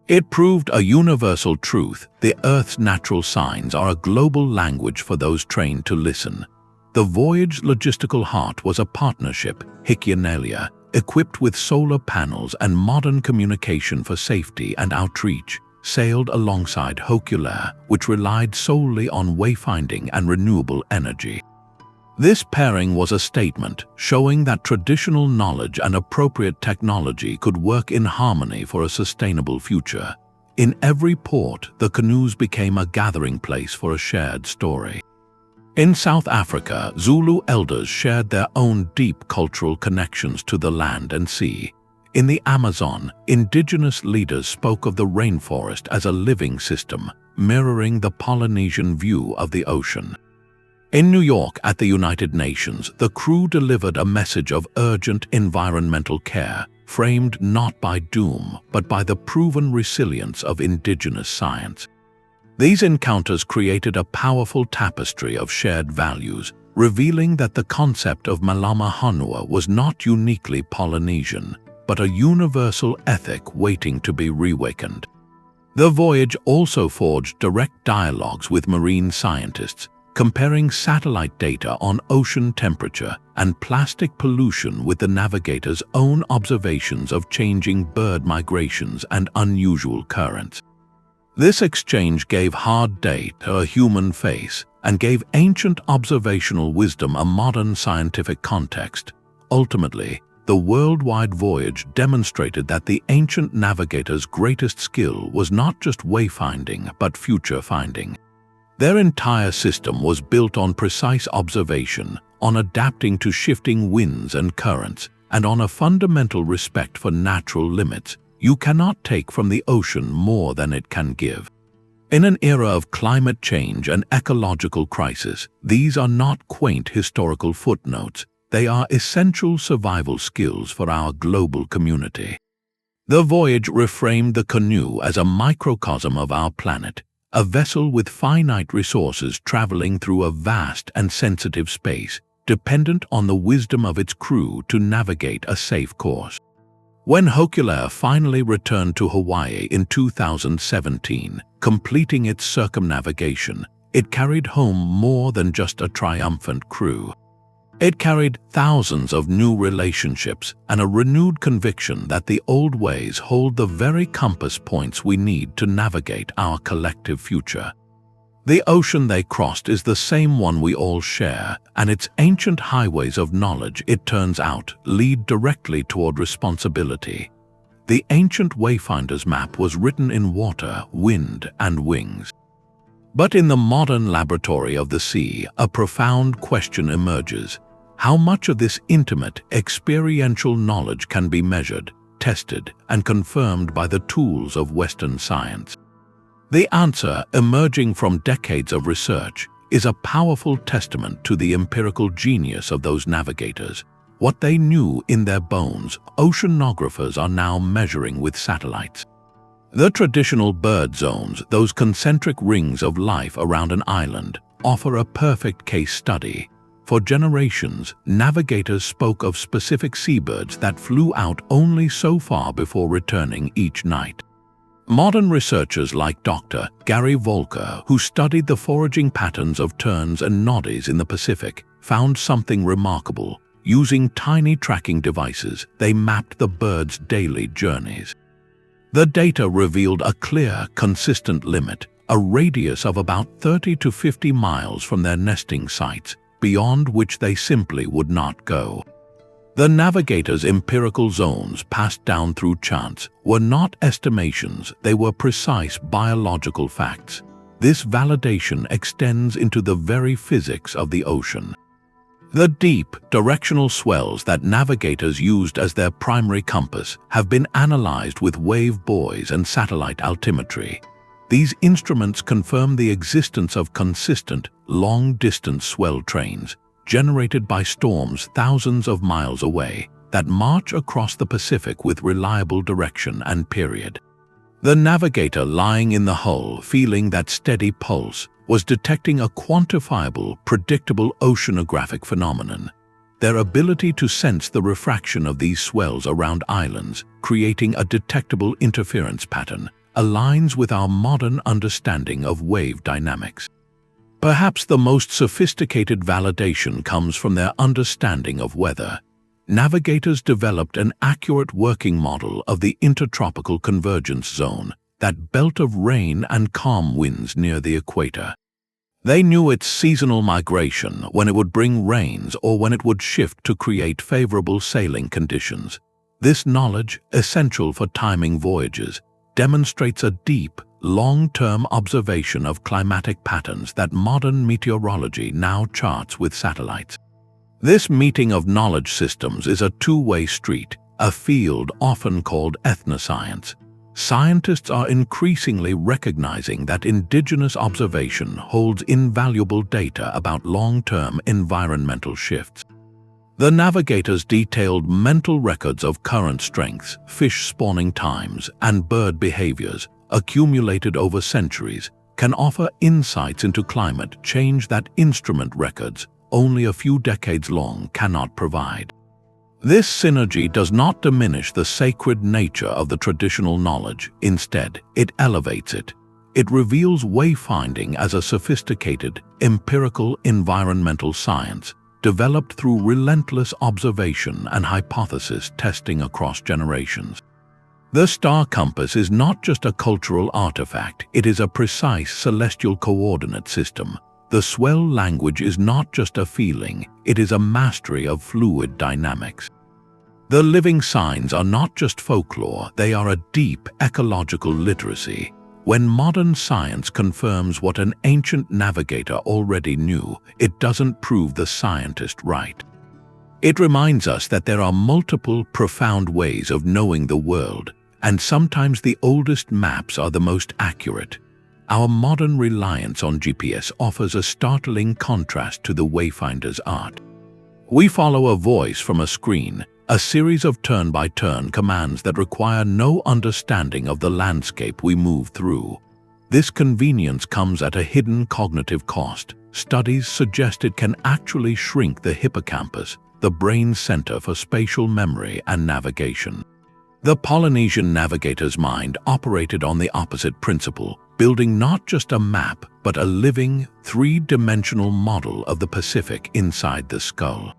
It proved a universal truth: the Earth's natural signs are a global language for those trained to listen. The voyage logistical heart was a partnership. Hikianalia, equipped with solar panels and modern communication for safety and outreach, sailed alongside Hokule'a, which relied solely on wayfinding and renewable energy. This pairing was a statement, showing that traditional knowledge and appropriate technology could work in harmony for a sustainable future. In every port, the canoes became a gathering place for a shared story. In South Africa, Zulu elders shared their own deep cultural connections to the land and sea. In the Amazon, indigenous leaders spoke of the rainforest as a living system, mirroring the Polynesian view of the ocean. In New York at the United Nations, the crew delivered a message of urgent environmental care, framed not by doom but by the proven resilience of indigenous science. These encounters created a powerful tapestry of shared values, revealing that the concept of Malama Honua was not uniquely Polynesian, but a universal ethic waiting to be reawakened. The voyage also forged direct dialogues with marine scientists, comparing satellite data on ocean temperature and plastic pollution with the Navigator's own observations of changing bird migrations and unusual currents. This exchange gave hard data a human face and gave ancient observational wisdom a modern scientific context. Ultimately, the worldwide voyage demonstrated that the ancient navigator's greatest skill was not just wayfinding but future finding. Their entire system was built on precise observation, on adapting to shifting winds and currents, and on a fundamental respect for natural limits. You cannot take from the ocean more than it can give. In an era of climate change and ecological crisis, these are not quaint historical footnotes. They are essential survival skills for our global community. The voyage reframed the canoe as a microcosm of our planet, a vessel with finite resources traveling through a vast and sensitive space, dependent on the wisdom of its crew to navigate a safe course. When Hokule'a finally returned to Hawaii in 2017, completing its circumnavigation, it carried home more than just a triumphant crew. It carried thousands of new relationships and a renewed conviction that the old ways hold the very compass points we need to navigate our collective future. The ocean they crossed is the same one we all share, and its ancient highways of knowledge, it turns out, lead directly toward responsibility. The ancient Wayfinder's map was written in water, wind, and wings. But in the modern laboratory of the sea, a profound question emerges. How much of this intimate, experiential knowledge can be measured, tested, and confirmed by the tools of Western science? The answer, emerging from decades of research, is a powerful testament to the empirical genius of those navigators. What they knew in their bones, oceanographers are now measuring with satellites. The traditional bird zones, those concentric rings of life around an island, offer a perfect case study. For generations, navigators spoke of specific seabirds that flew out only so far before returning each night. Modern researchers like Dr. Gary Volker, who studied the foraging patterns of terns and noddies in the Pacific, found something remarkable. Using tiny tracking devices, they mapped the birds' daily journeys. The data revealed a clear, consistent limit, a radius of about 30 to 50 miles from their nesting sites, beyond which they simply would not go. The navigators' empirical zones passed down through chance were not estimations, they were precise biological facts. This validation extends into the very physics of the ocean. The deep, directional swells that navigators used as their primary compass have been analyzed with wave buoys and satellite altimetry. These instruments confirm the existence of consistent, long-distance swell trains, generated by storms thousands of miles away, that march across the Pacific with reliable direction and period. The navigator lying in the hull, feeling that steady pulse, was detecting a quantifiable, predictable oceanographic phenomenon. Their ability to sense the refraction of these swells around islands, creating a detectable interference pattern, aligns with our modern understanding of wave dynamics. Perhaps the most sophisticated validation comes from their understanding of weather. Navigators developed an accurate working model of the intertropical convergence zone, that belt of rain and calm winds near the equator. They knew its seasonal migration, when it would bring rains or when it would shift to create favorable sailing conditions. This knowledge, essential for timing voyages, demonstrates a deep, long-term observation of climatic patterns that modern meteorology now charts with satellites. This meeting of knowledge systems is a two-way street, a field often called ethnoscience. Scientists are increasingly recognizing that indigenous observation holds invaluable data about long-term environmental shifts. The Navigators detailed mental records of current strengths, fish spawning times, and bird behaviors accumulated over centuries, can offer insights into climate change that instrument records, only a few decades long, cannot provide. This synergy does not diminish the sacred nature of the traditional knowledge. Instead, it elevates it. It reveals wayfinding as a sophisticated, empirical environmental science, developed through relentless observation and hypothesis testing across generations. The star compass is not just a cultural artifact, it is a precise celestial coordinate system. The Swell language is not just a feeling, it is a mastery of fluid dynamics. The living signs are not just folklore, they are a deep ecological literacy. When modern science confirms what an ancient navigator already knew, it doesn't prove the scientist right. It reminds us that there are multiple profound ways of knowing the world, and sometimes the oldest maps are the most accurate. Our modern reliance on GPS offers a startling contrast to the wayfinder's art. We follow a voice from a screen, a series of turn-by-turn commands that require no understanding of the landscape we move through. This convenience comes at a hidden cognitive cost. Studies suggest it can actually shrink the hippocampus, the brain's center for spatial memory and navigation. The Polynesian navigator's mind operated on the opposite principle, building not just a map, but a living, three-dimensional model of the Pacific inside the skull.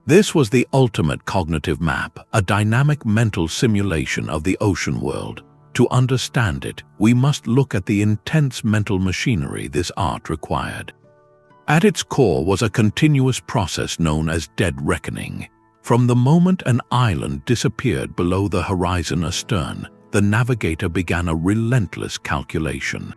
This was the ultimate cognitive map, a dynamic mental simulation of the ocean world. To understand it, we must look at the intense mental machinery this art required. At its core was a continuous process known as dead reckoning. From the moment an island disappeared below the horizon astern, the navigator began a relentless calculation.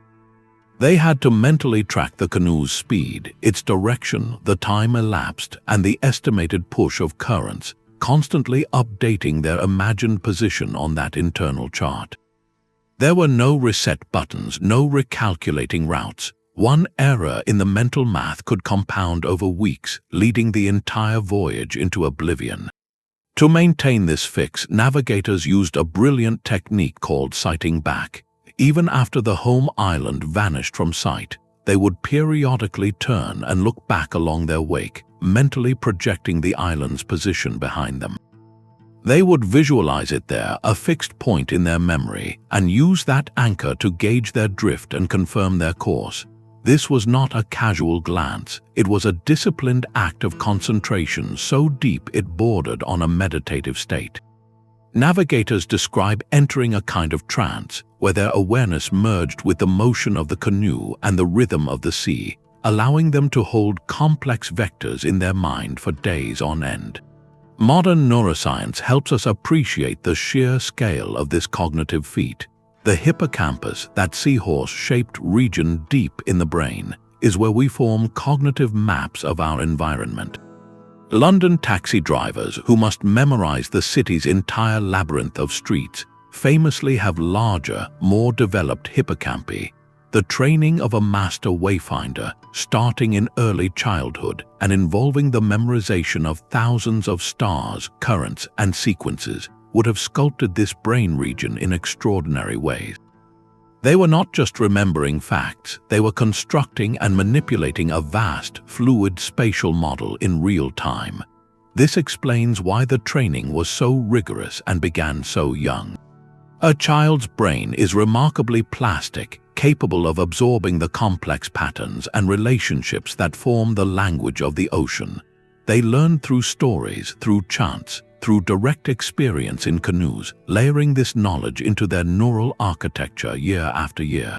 They had to mentally track the canoe's speed, its direction, the time elapsed, and the estimated push of currents, constantly updating their imagined position on that internal chart. There were no reset buttons, no recalculating routes. One error in the mental math could compound over weeks, leading the entire voyage into oblivion. To maintain this fix, navigators used a brilliant technique called sighting back. Even after the home island vanished from sight, they would periodically turn and look back along their wake, mentally projecting the island's position behind them. They would visualize it there, a fixed point in their memory, and use that anchor to gauge their drift and confirm their course. This was not a casual glance, it was a disciplined act of concentration so deep it bordered on a meditative state. Navigators describe entering a kind of trance, where their awareness merged with the motion of the canoe and the rhythm of the sea, allowing them to hold complex vectors in their mind for days on end. Modern neuroscience helps us appreciate the sheer scale of this cognitive feat. The hippocampus, that seahorse-shaped region deep in the brain, is where we form cognitive maps of our environment. London taxi drivers, who must memorize the city's entire labyrinth of streets, famously have larger, more developed hippocampi. The training of a master wayfinder, starting in early childhood and involving the memorization of thousands of stars, currents, and sequences, would have sculpted this brain region in extraordinary ways. They were not just remembering facts, they were constructing and manipulating a vast, fluid spatial model in real time. This explains why the training was so rigorous and began so young. A child's brain is remarkably plastic, capable of absorbing the complex patterns and relationships that form the language of the ocean. They learn through stories, through chants, through direct experience in canoes, layering this knowledge into their neural architecture year after year.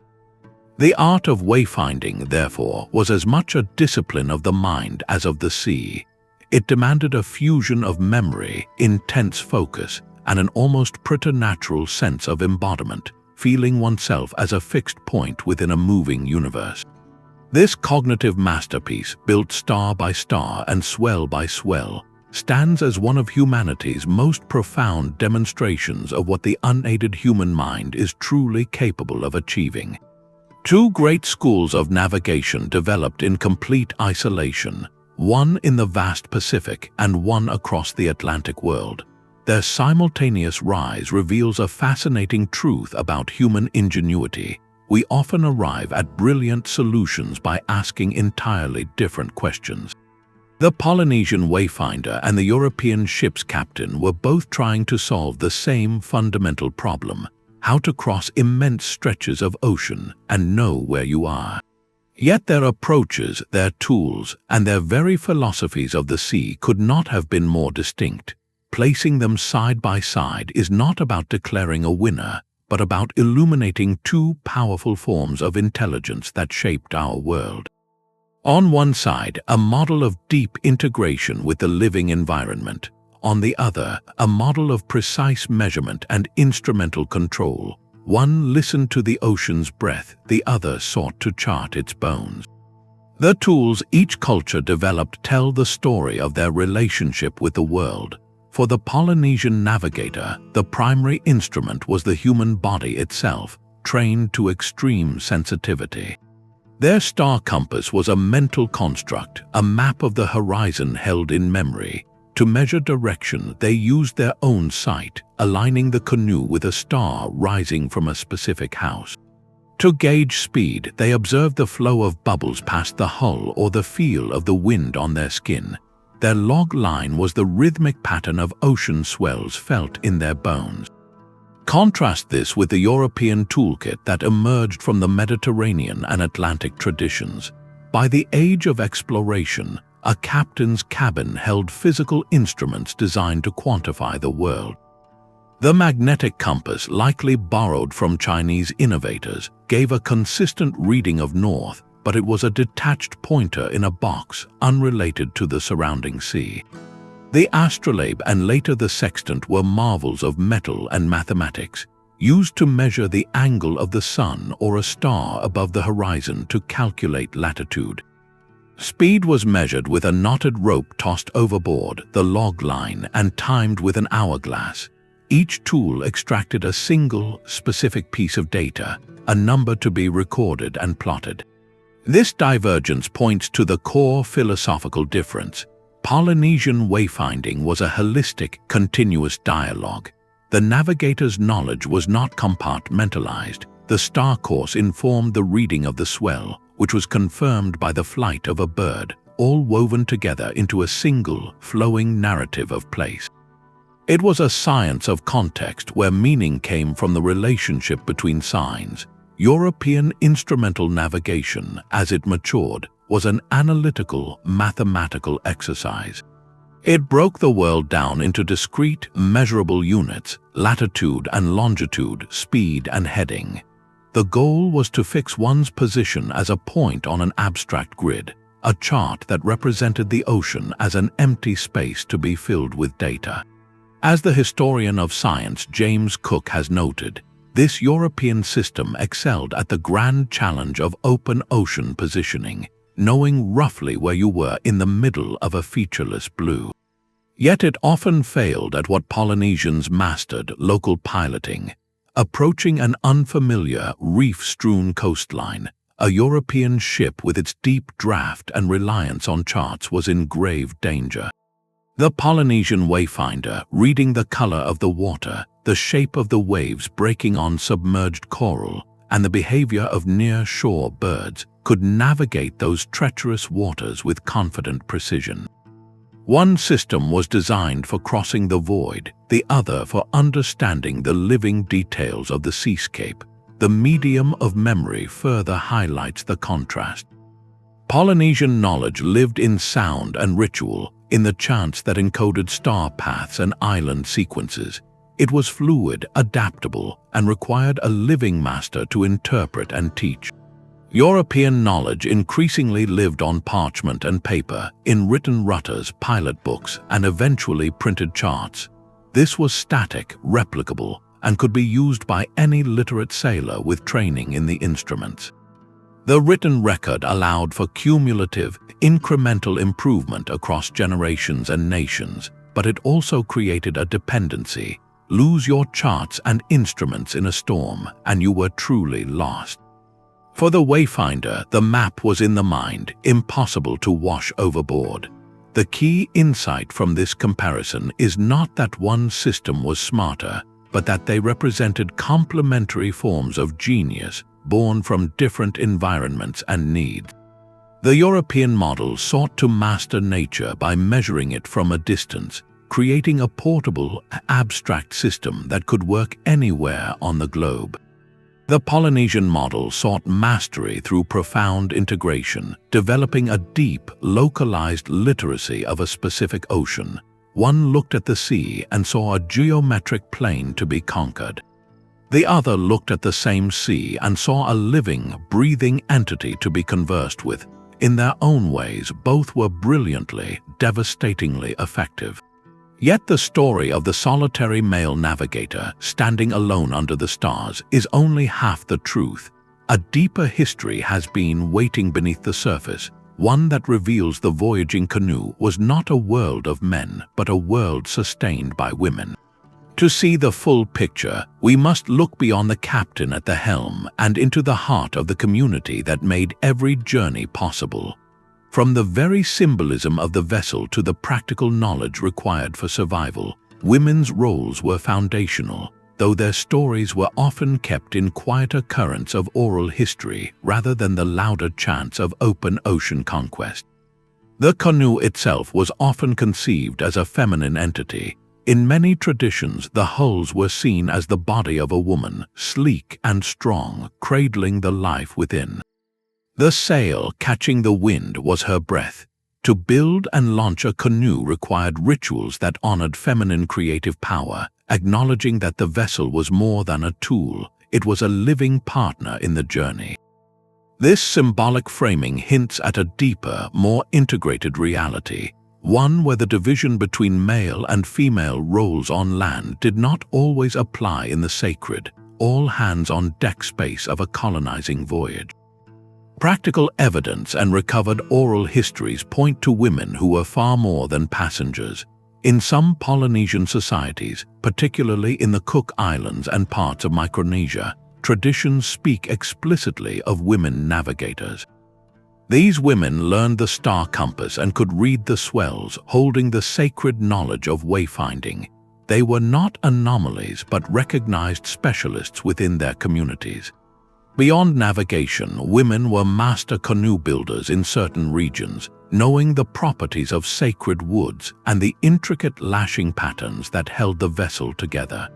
The art of wayfinding, therefore, was as much a discipline of the mind as of the sea. It demanded a fusion of memory, intense focus, and an almost preternatural sense of embodiment, feeling oneself as a fixed point within a moving universe. This cognitive masterpiece, built star by star and swell by swell, stands as one of humanity's most profound demonstrations of what the unaided human mind is truly capable of achieving. Two great schools of navigation developed in complete isolation, one in the vast Pacific and one across the Atlantic world. Their simultaneous rise reveals a fascinating truth about human ingenuity. We often arrive at brilliant solutions by asking entirely different questions. The Polynesian wayfinder and the European ship's captain were both trying to solve the same fundamental problem: how to cross immense stretches of ocean and know where you are. Yet their approaches, their tools, and their very philosophies of the sea could not have been more distinct. Placing them side by side is not about declaring a winner, but about illuminating two powerful forms of intelligence that shaped our world. On one side, a model of deep integration with the living environment. On the other, a model of precise measurement and instrumental control. One listened to the ocean's breath, the other sought to chart its bones. The tools each culture developed tell the story of their relationship with the world. For the Polynesian navigator, the primary instrument was the human body itself, trained to extreme sensitivity. Their star compass was a mental construct, a map of the horizon held in memory. To measure direction, they used their own sight, aligning the canoe with a star rising from a specific house. To gauge speed, they observed the flow of bubbles past the hull or the feel of the wind on their skin. Their log line was the rhythmic pattern of ocean swells felt in their bones. Contrast this with the European toolkit that emerged from the Mediterranean and Atlantic traditions. By the age of exploration, a captain's cabin held physical instruments designed to quantify the world. The magnetic compass, likely borrowed from Chinese innovators, gave a consistent reading of north, but it was a detached pointer in a box, unrelated to the surrounding sea. The astrolabe and later the sextant were marvels of metal and mathematics, used to measure the angle of the sun or a star above the horizon to calculate latitude. Speed was measured with a knotted rope tossed overboard, the log line, and timed with an hourglass. Each tool extracted a single, specific piece of data, a number to be recorded and plotted. This divergence points to the core philosophical difference. Polynesian wayfinding was a holistic, continuous dialogue. The navigator's knowledge was not compartmentalized. The star course informed the reading of the swell, which was confirmed by the flight of a bird, all woven together into a single, flowing narrative of place. It was a science of context where meaning came from the relationship between signs. European instrumental navigation, as it matured, was an analytical, mathematical exercise. It broke the world down into discrete, measurable units: latitude and longitude, speed and heading. The goal was to fix one's position as a point on an abstract grid, a chart that represented the ocean as an empty space to be filled with data. As the historian of science James Cook has noted, this European system excelled at the grand challenge of open ocean positioning, knowing roughly where you were in the middle of a featureless blue. Yet it often failed at what Polynesians mastered: local piloting. Approaching an unfamiliar, reef-strewn coastline, a European ship with its deep draft and reliance on charts was in grave danger. The Polynesian wayfinder, reading the color of the water, the shape of the waves breaking on submerged coral, and the behavior of near-shore birds, could navigate those treacherous waters with confident precision. One system was designed for crossing the void, the other for understanding the living details of the seascape. The medium of memory further highlights the contrast. Polynesian knowledge lived in sound and ritual, in the chants that encoded star paths and island sequences. It was fluid, adaptable, and required a living master to interpret and teach. European knowledge increasingly lived on parchment and paper, in written rutters, pilot books, and eventually printed charts. This was static, replicable, and could be used by any literate sailor with training in the instruments. The written record allowed for cumulative, incremental improvement across generations and nations, but it also created a dependency. Lose your charts and instruments in a storm, and you were truly lost. For the wayfinder, the map was in the mind, impossible to wash overboard. The key insight from this comparison is not that one system was smarter, but that they represented complementary forms of genius born from different environments and needs. The European model sought to master nature by measuring it from a distance, creating a portable, abstract system that could work anywhere on the globe. The Polynesian model sought mastery through profound integration, developing a deep, localized literacy of a specific ocean. One looked at the sea and saw a geometric plane to be conquered. The other looked at the same sea and saw a living, breathing entity to be conversed with. In their own ways, both were brilliantly, devastatingly effective. Yet the story of the solitary male navigator standing alone under the stars is only half the truth. A deeper history has been waiting beneath the surface, one that reveals the voyaging canoe was not a world of men, but a world sustained by women. To see the full picture, we must look beyond the captain at the helm and into the heart of the community that made every journey possible. From the very symbolism of the vessel to the practical knowledge required for survival, women's roles were foundational, though their stories were often kept in quieter currents of oral history rather than the louder chants of open ocean conquest. The canoe itself was often conceived as a feminine entity. In many traditions, the hulls were seen as the body of a woman, sleek and strong, cradling the life within. The sail catching the wind was her breath. To build and launch a canoe required rituals that honored feminine creative power, acknowledging that the vessel was more than a tool, it was a living partner in the journey. This symbolic framing hints at a deeper, more integrated reality, one where the division between male and female roles on land did not always apply in the sacred, all-hands-on-deck space of a colonizing voyage. Practical evidence and recovered oral histories point to women who were far more than passengers. In some Polynesian societies, particularly in the Cook Islands and parts of Micronesia, traditions speak explicitly of women navigators. These women learned the star compass and could read the swells, holding the sacred knowledge of wayfinding. They were not anomalies but recognized specialists within their communities. Beyond navigation, women were master canoe builders in certain regions, knowing the properties of sacred woods and the intricate lashing patterns that held the vessel together.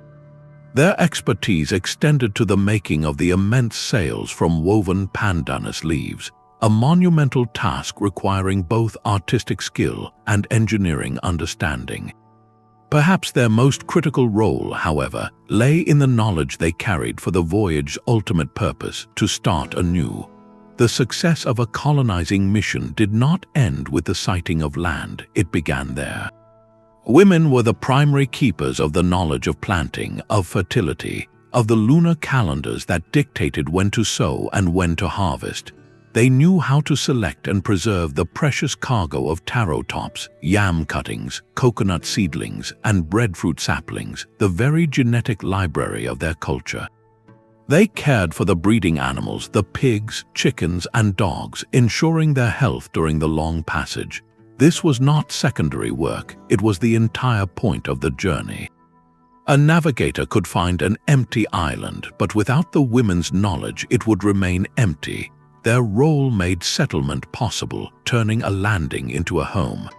Their expertise extended to the making of the immense sails from woven pandanus leaves, a monumental task requiring both artistic skill and engineering understanding. Perhaps their most critical role, however, lay in the knowledge they carried for the voyage's ultimate purpose, to start anew. The success of a colonizing mission did not end with the sighting of land, it began there. Women were the primary keepers of the knowledge of planting, of fertility, of the lunar calendars that dictated when to sow and when to harvest. They knew how to select and preserve the precious cargo of taro tops, yam cuttings, coconut seedlings, and breadfruit saplings, the very genetic library of their culture. They cared for the breeding animals, the pigs, chickens, and dogs, ensuring their health during the long passage. This was not secondary work, it was the entire point of the journey. A navigator could find an empty island, but without the women's knowledge it would remain empty. Their role made settlement possible, turning a landing into a home.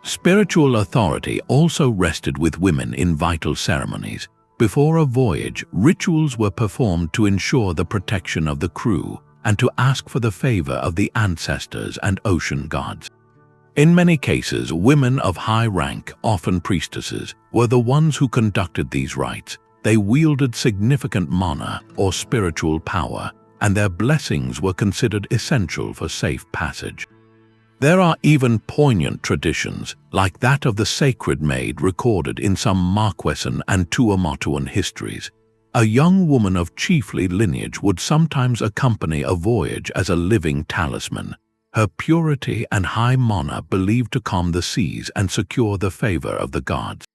Spiritual authority also rested with women in vital ceremonies. Before a voyage, rituals were performed to ensure the protection of the crew and to ask for the favor of the ancestors and ocean gods. In many cases, women of high rank, often priestesses, were the ones who conducted these rites. They wielded significant mana or spiritual power, and their blessings were considered essential for safe passage. There are even poignant traditions, like that of the sacred maid recorded in some Marquesan and Tuamotuan histories. A young woman of chiefly lineage would sometimes accompany a voyage as a living talisman, her purity and high mana believed to calm the seas and secure the favor of the gods.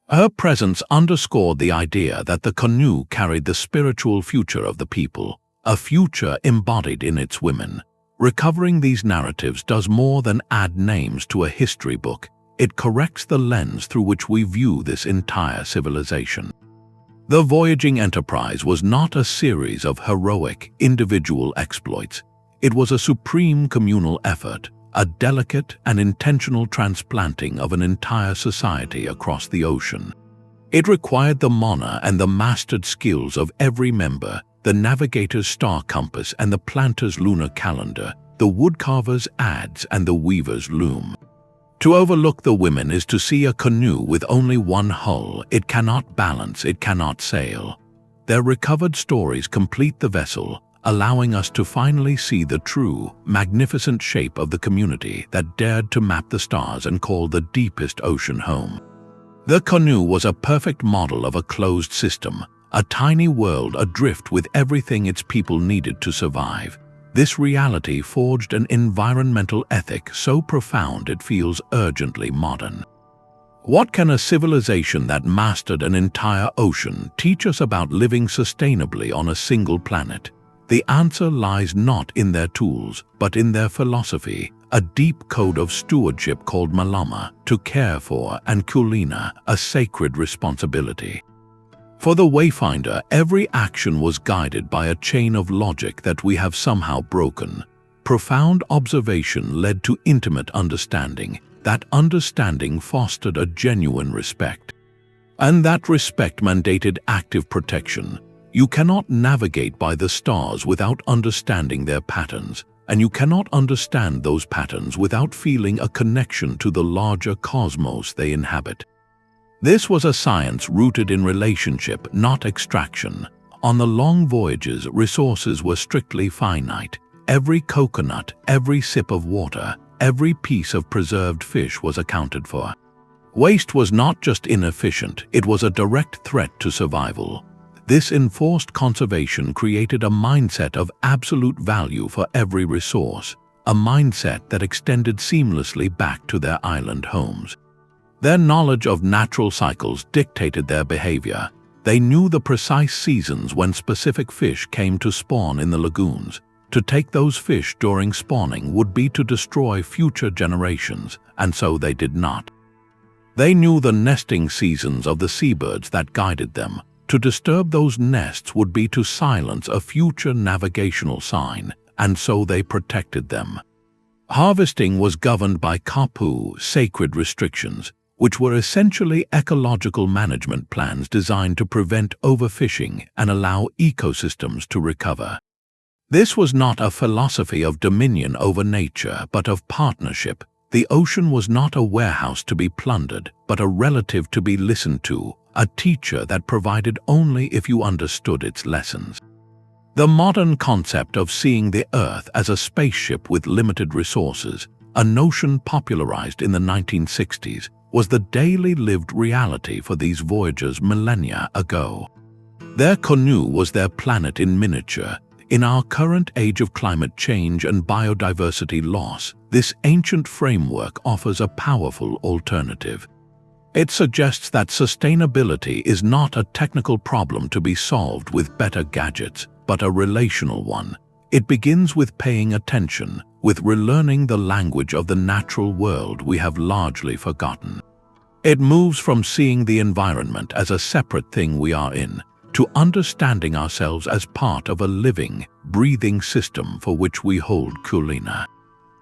Her presence underscored the idea that the canoe carried the spiritual future of the people, a future embodied in its women. Recovering these narratives does more than add names to a history book. It corrects the lens through which we view this entire civilization. The voyaging enterprise was not a series of heroic, individual exploits. It was a supreme communal effort, a delicate and intentional transplanting of an entire society across the ocean. It required the mana and the mastered skills of every member, the navigator's star compass and the planter's lunar calendar, the woodcarver's adze and the weaver's loom. To overlook the women is to see a canoe with only one hull. It cannot balance, it cannot sail. Their recovered stories complete the vessel, allowing us to finally see the true, magnificent shape of the community that dared to map the stars and call the deepest ocean home. The canoe was a perfect model of a closed system, a tiny world adrift with everything its people needed to survive. This reality forged an environmental ethic so profound it feels urgently modern. What can a civilization that mastered an entire ocean teach us about living sustainably on a single planet? The answer lies not in their tools, but in their philosophy, a deep code of stewardship called Malama, to care for, and Kule'a, a sacred responsibility. For the wayfinder, every action was guided by a chain of logic that we have somehow broken. Profound observation led to intimate understanding. That understanding fostered a genuine respect. And that respect mandated active protection. You cannot navigate by the stars without understanding their patterns, and you cannot understand those patterns without feeling a connection to the larger cosmos they inhabit. This was a science rooted in relationship, not extraction. On the long voyages, resources were strictly finite. Every coconut, every sip of water, every piece of preserved fish was accounted for. Waste was not just inefficient, it was a direct threat to survival. This enforced conservation created a mindset of absolute value for every resource, a mindset that extended seamlessly back to their island homes. Their knowledge of natural cycles dictated their behavior. They knew the precise seasons when specific fish came to spawn in the lagoons. To take those fish during spawning would be to destroy future generations, and so they did not. They knew the nesting seasons of the seabirds that guided them. To disturb those nests would be to silence a future navigational sign, and so they protected them. Harvesting was governed by kapu, sacred restrictions, which were essentially ecological management plans designed to prevent overfishing and allow ecosystems to recover. This was not a philosophy of dominion over nature, but of partnership. The ocean was not a warehouse to be plundered, but a relative to be listened to, a teacher that provided only if you understood its lessons. The modern concept of seeing the Earth as a spaceship with limited resources, a notion popularized in the 1960s, was the daily lived reality for these voyagers millennia ago. Their canoe was their planet in miniature. In our current age of climate change and biodiversity loss, this ancient framework offers a powerful alternative. It suggests that sustainability is not a technical problem to be solved with better gadgets, but a relational one. It begins with paying attention, with relearning the language of the natural world we have largely forgotten. It moves from seeing the environment as a separate thing we are in, to understanding ourselves as part of a living, breathing system for which we hold Kule'a.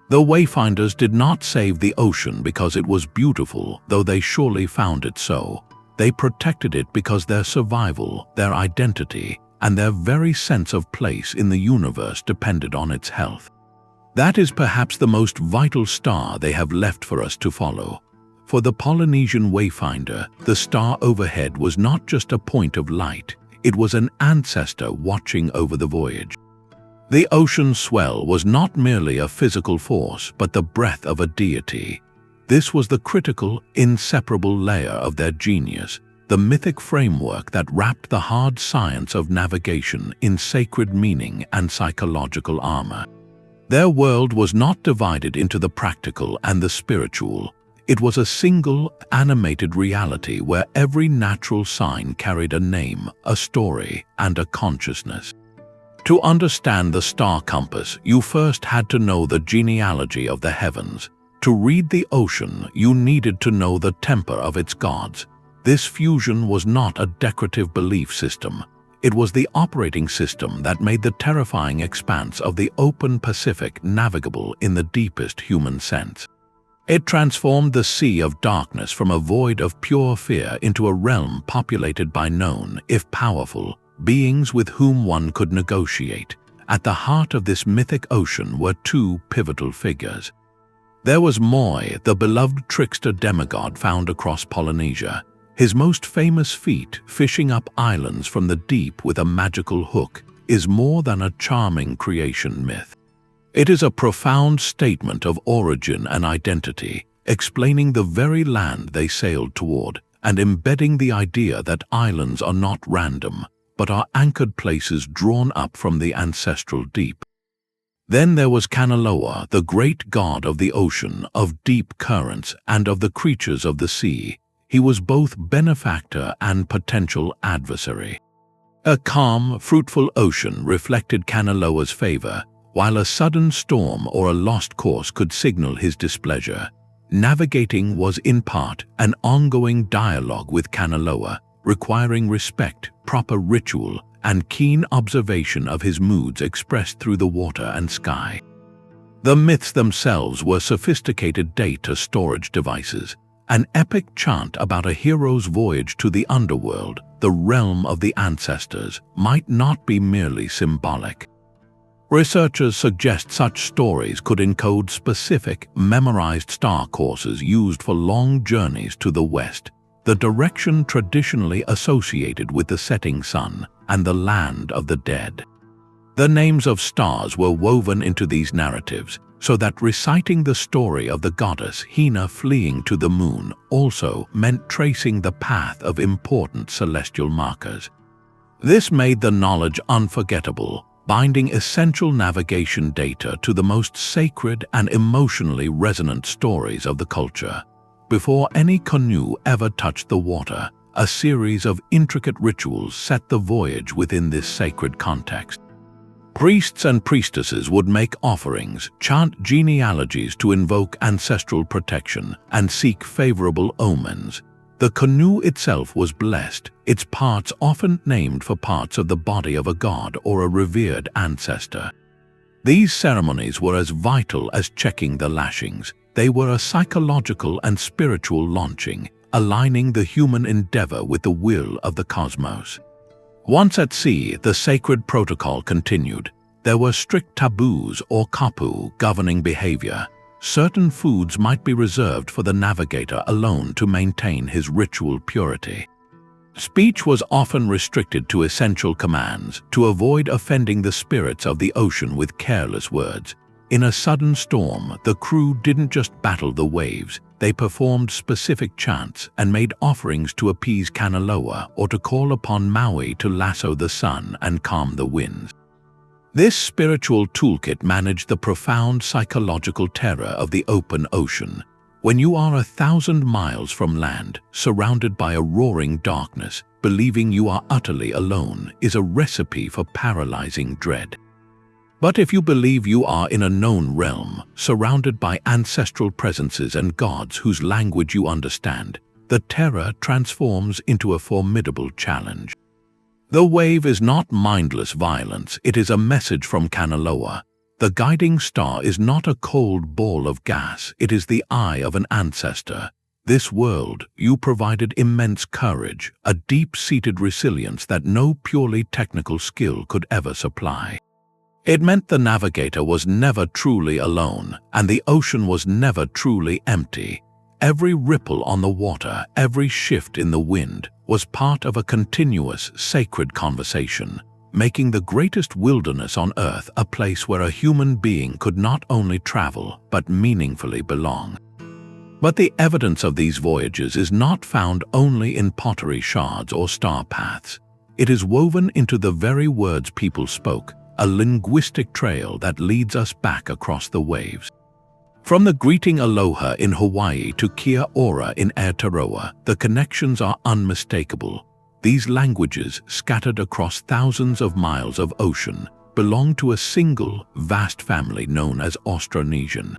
The wayfinders did not save the ocean because it was beautiful, though they surely found it so. They protected it because their survival, their identity, and their very sense of place in the universe depended on its health. That is perhaps the most vital star they have left for us to follow. For the Polynesian wayfinder, the star overhead was not just a point of light, it was an ancestor watching over the voyage. The ocean swell was not merely a physical force, but the breath of a deity. This was the critical, inseparable layer of their genius, the mythic framework that wrapped the hard science of navigation in sacred meaning and psychological armor. Their world was not divided into the practical and the spiritual. It was a single, animated reality where every natural sign carried a name, a story, and a consciousness. To understand the star compass, you first had to know the genealogy of the heavens. To read the ocean, you needed to know the temper of its gods. This fusion was not a decorative belief system. It was the operating system that made the terrifying expanse of the open Pacific navigable in the deepest human sense. It transformed the sea of darkness from a void of pure fear into a realm populated by known, if powerful, beings with whom one could negotiate. At the heart of this mythic ocean were two pivotal figures. There was Moi, the beloved trickster demigod found across Polynesia. His most famous feat, fishing up islands from the deep with a magical hook, is more than a charming creation myth. It is a profound statement of origin and identity, explaining the very land they sailed toward, and embedding the idea that islands are not random, but are anchored places drawn up from the ancestral deep. Then there was Kanaloa, the great god of the ocean, of deep currents, and of the creatures of the sea. He was both benefactor and potential adversary. A calm, fruitful ocean reflected Kanaloa's favor, while a sudden storm or a lost course could signal his displeasure. Navigating was in part an ongoing dialogue with Kanaloa, requiring respect, proper ritual, and keen observation of his moods expressed through the water and sky. The myths themselves were sophisticated data storage devices, an epic chant about a hero's voyage to the underworld, the realm of the ancestors, might not be merely symbolic. Researchers suggest such stories could encode specific, memorized star courses used for long journeys to the west, the direction traditionally associated with the setting sun and the land of the dead. The names of stars were woven into these narratives, so that reciting the story of the goddess Hina fleeing to the moon also meant tracing the path of important celestial markers. This made the knowledge unforgettable, binding essential navigation data to the most sacred and emotionally resonant stories of the culture. Before any canoe ever touched the water, a series of intricate rituals set the voyage within this sacred context. Priests and priestesses would make offerings, chant genealogies to invoke ancestral protection, and seek favorable omens. The canoe itself was blessed, its parts often named for parts of the body of a god or a revered ancestor. These ceremonies were as vital as checking the lashings. They were a psychological and spiritual launching, aligning the human endeavor with the will of the cosmos. Once at sea, the sacred protocol continued. There were strict taboos or kapu governing behavior. Certain foods might be reserved for the navigator alone to maintain his ritual purity. Speech was often restricted to essential commands to avoid offending the spirits of the ocean with careless words. In a sudden storm, the crew didn't just battle the waves. They performed specific chants and made offerings to appease Kanaloa or to call upon Maui to lasso the sun and calm the winds. This spiritual toolkit managed the profound psychological terror of the open ocean. When you are 1,000 miles from land, surrounded by a roaring darkness, believing you are utterly alone is a recipe for paralyzing dread. But if you believe you are in a known realm, surrounded by ancestral presences and gods whose language you understand, the terror transforms into a formidable challenge. The wave is not mindless violence, it is a message from Kanaloa. The guiding star is not a cold ball of gas, it is the eye of an ancestor. This world, you provided immense courage, a deep-seated resilience that no purely technical skill could ever supply. It meant the navigator was never truly alone, and the ocean was never truly empty. Every ripple on the water, every shift in the wind, was part of a continuous, sacred conversation, making the greatest wilderness on Earth a place where a human being could not only travel, but meaningfully belong. But the evidence of these voyages is not found only in pottery shards or star paths. It is woven into the very words people spoke, a linguistic trail that leads us back across the waves. From the greeting aloha in Hawaii to kia ora in Aotearoa, the connections are unmistakable. These languages, scattered across thousands of miles of ocean, belong to a single, vast family known as Austronesian.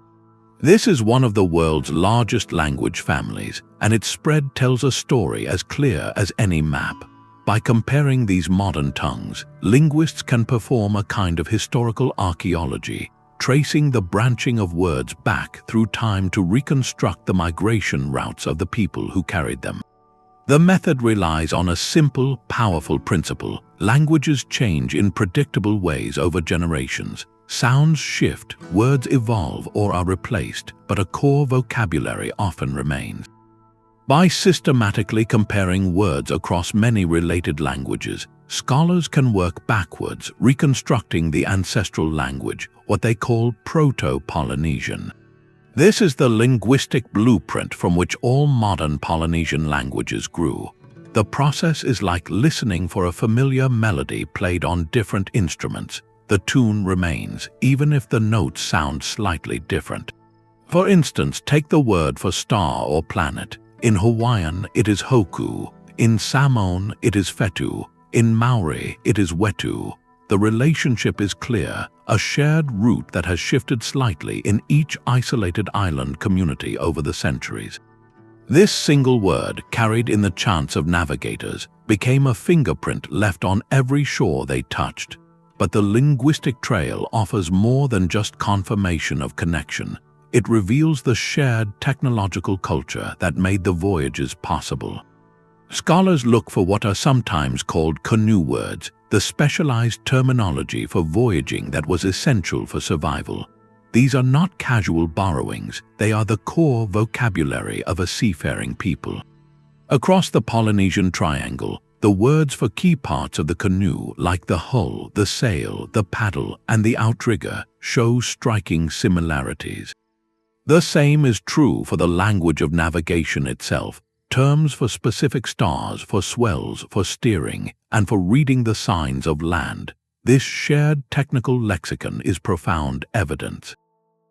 This is one of the world's largest language families, and its spread tells a story as clear as any map. By comparing these modern tongues, linguists can perform a kind of historical archaeology, tracing the branching of words back through time to reconstruct the migration routes of the people who carried them. The method relies on a simple, powerful principle. Languages change in predictable ways over generations. Sounds shift, words evolve or are replaced, but a core vocabulary often remains. By systematically comparing words across many related languages, scholars can work backwards, reconstructing the ancestral language, what they call Proto-Polynesian. This is the linguistic blueprint from which all modern Polynesian languages grew. The process is like listening for a familiar melody played on different instruments. The tune remains, even if the notes sound slightly different. For instance, take the word for star or planet. In Hawaiian, it is hoku. In Samoan, it is fetu. In Maori, it is wetu. The relationship is clear, a shared root that has shifted slightly in each isolated island community over the centuries. This single word, carried in the chants of navigators, became a fingerprint left on every shore they touched. But the linguistic trail offers more than just confirmation of connection. It reveals the shared technological culture that made the voyages possible. Scholars look for what are sometimes called canoe words, the specialized terminology for voyaging that was essential for survival. These are not casual borrowings, they are the core vocabulary of a seafaring people. Across the Polynesian Triangle, the words for key parts of the canoe, like the hull, the sail, the paddle, and the outrigger, show striking similarities. The same is true for the language of navigation itself. Terms for specific stars, for swells, for steering, and for reading the signs of land. This shared technical lexicon is profound evidence.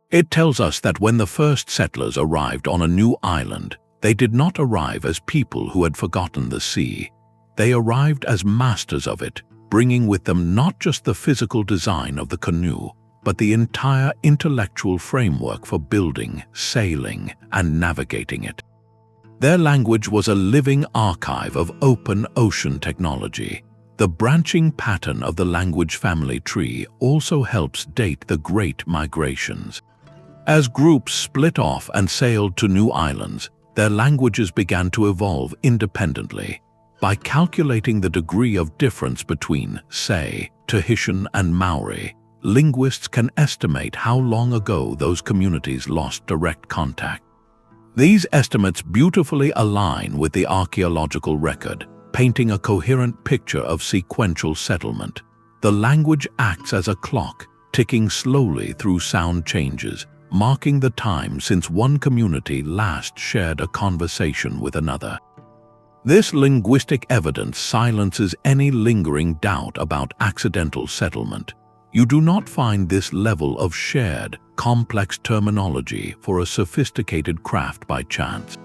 It tells us that when the first settlers arrived on a new island, they did not arrive as people who had forgotten the sea. They arrived as masters of it, bringing with them not just the physical design of the canoe, but the entire intellectual framework for building, sailing, and navigating it. Their language was a living archive of open ocean technology. The branching pattern of the language family tree also helps date the Great Migrations. As groups split off and sailed to new islands, their languages began to evolve independently. By calculating the degree of difference between, say, Tahitian and Maori, linguists can estimate how long ago those communities lost direct contact. These estimates beautifully align with the archaeological record, painting a coherent picture of sequential settlement. The language acts as a clock, ticking slowly through sound changes, marking the time since one community last shared a conversation with another. This linguistic evidence silences any lingering doubt about accidental settlement. You do not find this level of shared, complex terminology for a sophisticated craft by chance.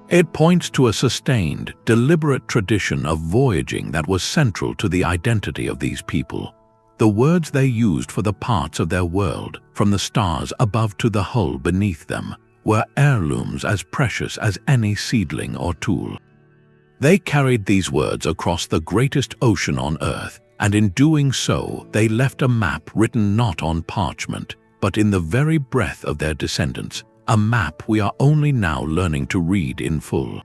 It points to a sustained, deliberate tradition of voyaging that was central to the identity of these people. The words they used for the parts of their world, from the stars above to the hull beneath them, were heirlooms as precious as any seedling or tool. They carried these words across the greatest ocean on Earth, and in doing so, they left a map written not on parchment, but in the very breath of their descendants, a map we are only now learning to read in full.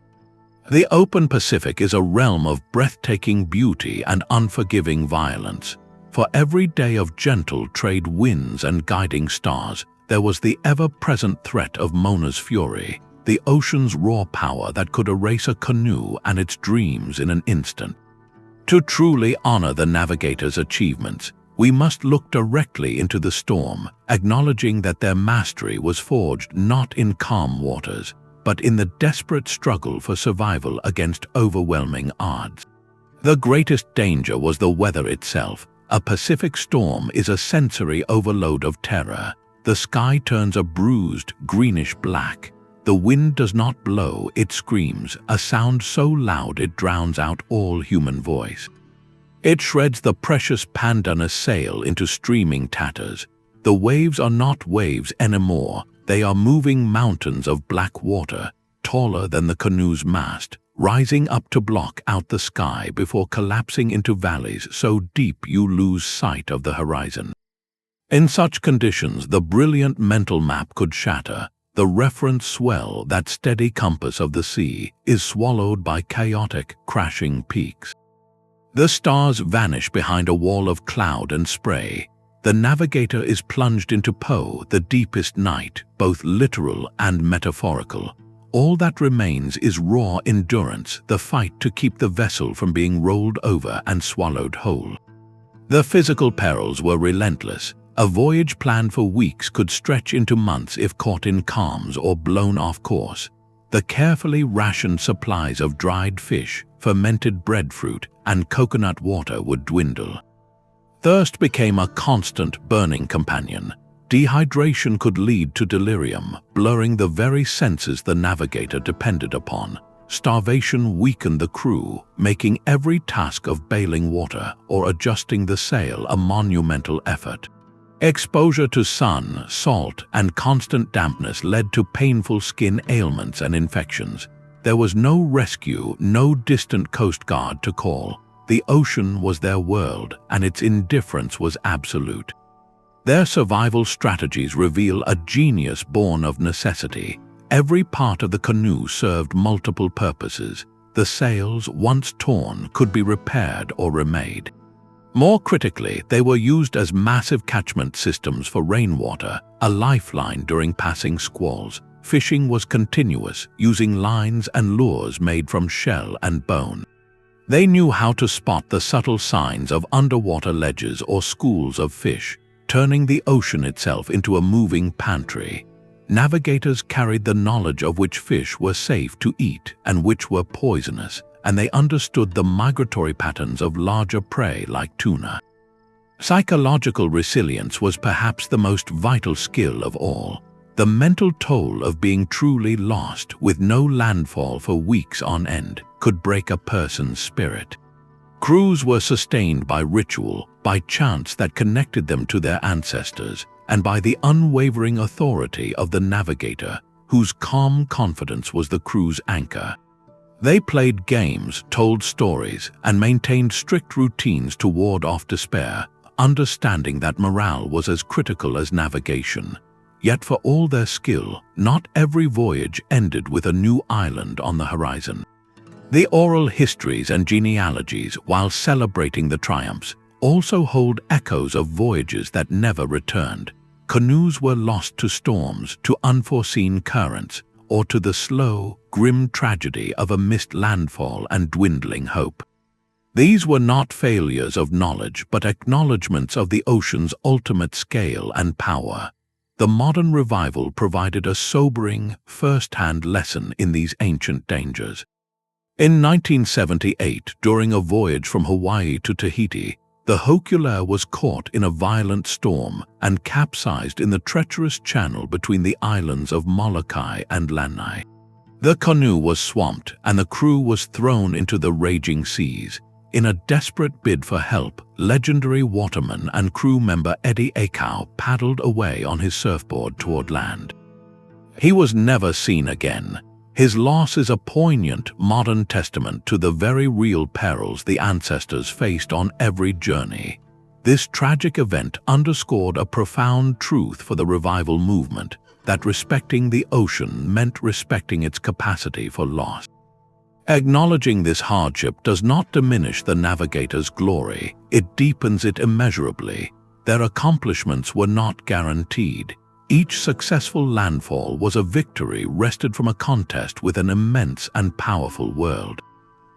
The open Pacific is a realm of breathtaking beauty and unforgiving violence. For every day of gentle trade winds and guiding stars, there was the ever-present threat of Mona's fury, the ocean's raw power that could erase a canoe and its dreams in an instant. To truly honor the Navigators' achievements, we must look directly into the storm, acknowledging that their mastery was forged not in calm waters, but in the desperate struggle for survival against overwhelming odds. The greatest danger was the weather itself. A Pacific storm is a sensory overload of terror. The sky turns a bruised, greenish black. The wind does not blow, it screams, a sound so loud it drowns out all human voice. It shreds the precious pandanus sail into streaming tatters. The waves are not waves anymore. They are moving mountains of black water, taller than the canoe's mast, rising up to block out the sky before collapsing into valleys so deep you lose sight of the horizon. In such conditions, the brilliant mental map could shatter. The reference swell, that steady compass of the sea, is swallowed by chaotic, crashing peaks. The stars vanish behind a wall of cloud and spray. The navigator is plunged into the deepest night, both literal and metaphorical. All that remains is raw endurance, the fight to keep the vessel from being rolled over and swallowed whole. The physical perils were relentless. A voyage planned for weeks could stretch into months if caught in calms or blown off course. The carefully rationed supplies of dried fish, fermented breadfruit, and coconut water would dwindle. Thirst became a constant burning companion. Dehydration could lead to delirium, blurring the very senses the navigator depended upon. Starvation weakened the crew, making every task of bailing water or adjusting the sail a monumental effort. Exposure to sun, salt, and constant dampness led to painful skin ailments and infections. There was no rescue, no distant coast guard to call. The ocean was their world, and its indifference was absolute. Their survival strategies reveal a genius born of necessity. Every part of the canoe served multiple purposes. The sails, once torn, could be repaired or remade. More critically, they were used as massive catchment systems for rainwater, a lifeline during passing squalls. Fishing was continuous, using lines and lures made from shell and bone. They knew how to spot the subtle signs of underwater ledges or schools of fish, turning the ocean itself into a moving pantry. Navigators carried the knowledge of which fish were safe to eat and which were poisonous, and they understood the migratory patterns of larger prey like tuna. Psychological resilience was perhaps the most vital skill of all. The mental toll of being truly lost with no landfall for weeks on end could break a person's spirit. Crews were sustained by ritual, by chants that connected them to their ancestors, and by the unwavering authority of the navigator, whose calm confidence was the crew's anchor. They played games, told stories, and maintained strict routines to ward off despair, understanding that morale was as critical as navigation. Yet for all their skill, not every voyage ended with a new island on the horizon. The oral histories and genealogies, while celebrating the triumphs, also hold echoes of voyages that never returned. Canoes were lost to storms, to unforeseen currents, or to the slow, grim tragedy of a missed landfall and dwindling hope. These were not failures of knowledge, but acknowledgments of the ocean's ultimate scale and power. The modern revival provided a sobering, first-hand lesson in these ancient dangers. In 1978, during a voyage from Hawaii to Tahiti, the Hokule'a was caught in a violent storm and capsized in the treacherous channel between the islands of Molokai and Lanai. The canoe was swamped and the crew was thrown into the raging seas. In a desperate bid for help, legendary waterman and crew member Eddie Aikau paddled away on his surfboard toward land. He was never seen again. His loss is a poignant modern testament to the very real perils the ancestors faced on every journey. This tragic event underscored a profound truth for the revival movement, that respecting the ocean meant respecting its capacity for loss. Acknowledging this hardship does not diminish the navigators' glory, it deepens it immeasurably. Their accomplishments were not guaranteed. Each successful landfall was a victory wrested from a contest with an immense and powerful world.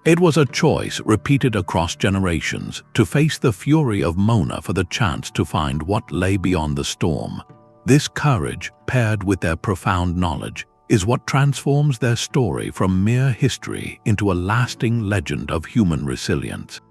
It was a choice repeated across generations, to face the fury of Mona for the chance to find what lay beyond the storm. This courage, paired with their profound knowledge, is what transforms their story from mere history into a lasting legend of human resilience.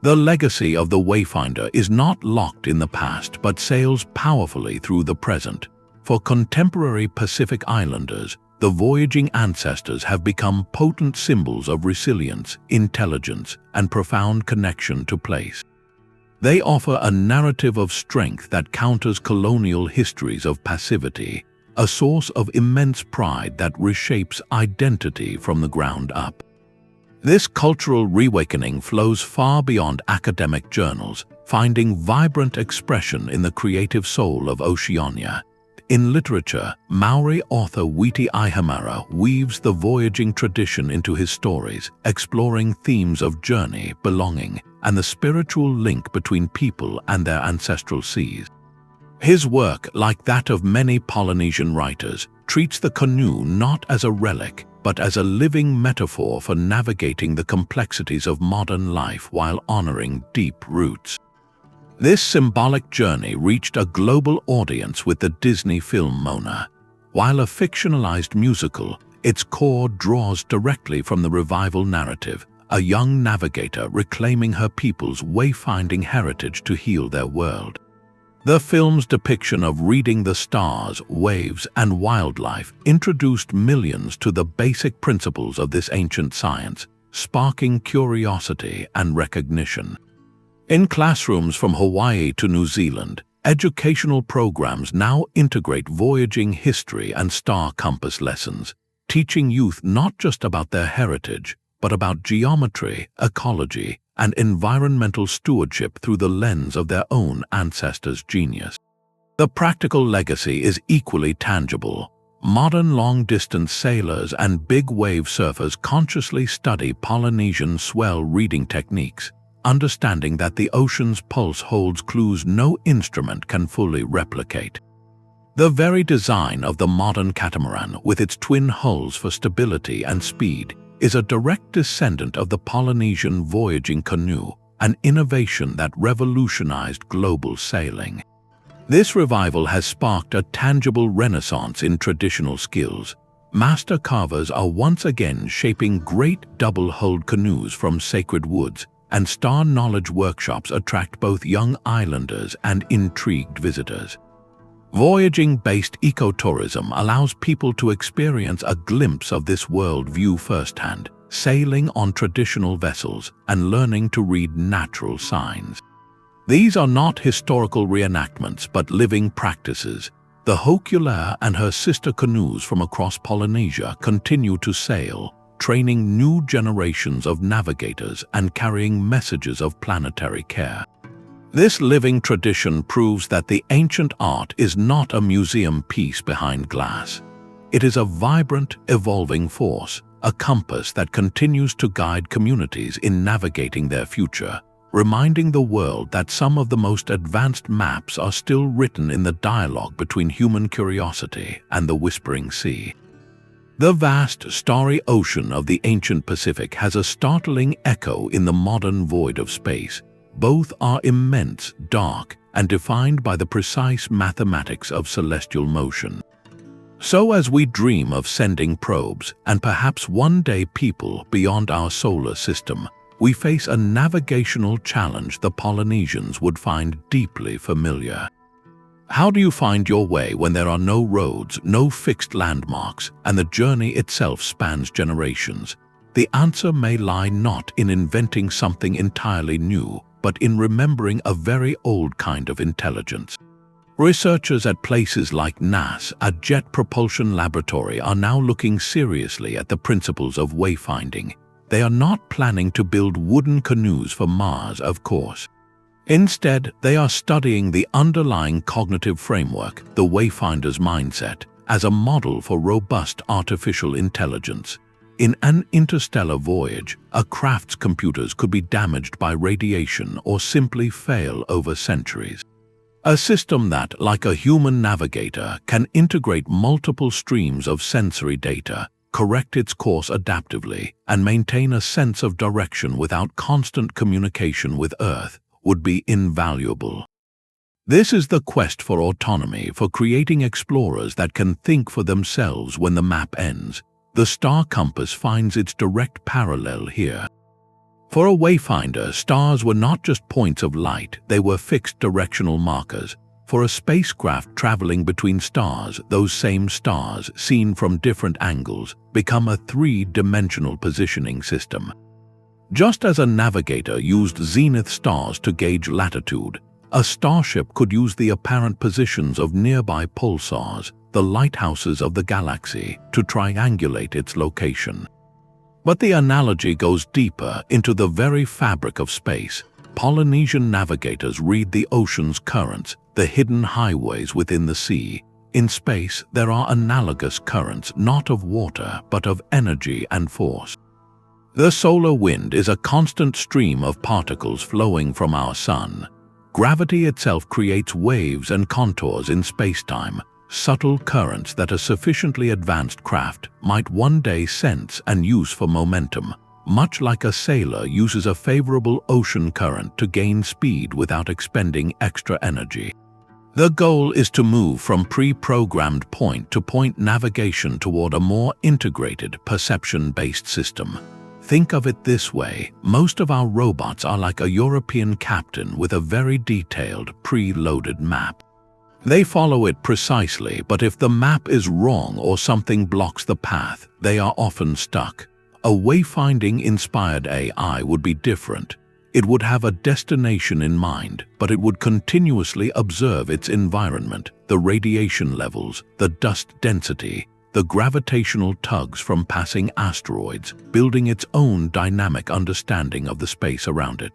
The legacy of the Wayfinder is not locked in the past but sails powerfully through the present. For contemporary Pacific Islanders, the voyaging ancestors have become potent symbols of resilience, intelligence, and profound connection to place. They offer a narrative of strength that counters colonial histories of passivity, a source of immense pride that reshapes identity from the ground up. This cultural reawakening flows far beyond academic journals, finding vibrant expression in the creative soul of Oceania. In literature, Maori author Witi Ihemara weaves the voyaging tradition into his stories, exploring themes of journey, belonging, and the spiritual link between people and their ancestral seas. His work, like that of many Polynesian writers, treats the canoe not as a relic, but as a living metaphor for navigating the complexities of modern life while honoring deep roots. This symbolic journey reached a global audience with the Disney film Moana. While a fictionalized musical, its core draws directly from the revival narrative, a young navigator reclaiming her people's wayfinding heritage to heal their world. The film's depiction of reading the stars, waves, and wildlife introduced millions to the basic principles of this ancient science, sparking curiosity and recognition. In classrooms from Hawaii to New Zealand, educational programs now integrate voyaging history and star compass lessons, teaching youth not just about their heritage, but about geometry, ecology, and environmental stewardship through the lens of their own ancestors' genius. The practical legacy is equally tangible. Modern long-distance sailors and big-wave surfers consciously study Polynesian swell reading techniques, understanding that the ocean's pulse holds clues no instrument can fully replicate. The very design of the modern catamaran, with its twin hulls for stability and speed, is a direct descendant of the Polynesian voyaging canoe, an innovation that revolutionized global sailing. This revival has sparked a tangible renaissance in traditional skills. Master carvers are once again shaping great double-hulled canoes from sacred woods, and star knowledge workshops attract both young islanders and intrigued visitors. Voyaging-based ecotourism allows people to experience a glimpse of this world view firsthand, sailing on traditional vessels and learning to read natural signs. These are not historical reenactments but living practices. The Hokule'a and her sister canoes from across Polynesia continue to sail, training new generations of navigators and carrying messages of planetary care. This living tradition proves that the ancient art is not a museum piece behind glass. It is a vibrant, evolving force, a compass that continues to guide communities in navigating their future, reminding the world that some of the most advanced maps are still written in the dialogue between human curiosity and the whispering sea. The vast, starry ocean of the ancient Pacific has a startling echo in the modern void of space. Both are immense, dark, and defined by the precise mathematics of celestial motion. So as we dream of sending probes, and perhaps one day people beyond our solar system, we face a navigational challenge the Polynesians would find deeply familiar. How do you find your way when there are no roads, no fixed landmarks, and the journey itself spans generations? The answer may lie not in inventing something entirely new, but in remembering a very old kind of intelligence. Researchers at places like NAS, a jet propulsion laboratory, are now looking seriously at the principles of wayfinding. They are not planning to build wooden canoes for Mars, of course. Instead, they are studying the underlying cognitive framework, the wayfinder's mindset, as a model for robust artificial intelligence. In an interstellar voyage, a craft's computers could be damaged by radiation or simply fail over centuries. A system that, like a human navigator, can integrate multiple streams of sensory data, correct its course adaptively, and maintain a sense of direction without constant communication with Earth, would be invaluable. This is the quest for autonomy, for creating explorers that can think for themselves when the map ends. The star compass finds its direct parallel here. For a wayfinder, stars were not just points of light, they were fixed directional markers. For a spacecraft traveling between stars, those same stars, seen from different angles, become a three-dimensional positioning system. Just as a navigator used zenith stars to gauge latitude, a starship could use the apparent positions of nearby pulsars, the lighthouses of the galaxy, to triangulate its location. But the analogy goes deeper into the very fabric of space. Polynesian navigators read the ocean's currents, the hidden highways within the sea. In space, there are analogous currents, not of water, but of energy and force. The solar wind is a constant stream of particles flowing from our sun. Gravity itself creates waves and contours in space-time, subtle currents that a sufficiently advanced craft might one day sense and use for momentum, much like a sailor uses a favorable ocean current to gain speed without expending extra energy. The goal is to move from pre-programmed point-to-point navigation toward a more integrated, perception-based system. Think of it this way: most of our robots are like a European captain with a very detailed, pre-loaded map. They follow it precisely, but if the map is wrong or something blocks the path, they are often stuck. A wayfinding-inspired AI would be different. It would have a destination in mind, but it would continuously observe its environment, the radiation levels, the dust density, the gravitational tugs from passing asteroids, building its own dynamic understanding of the space around it.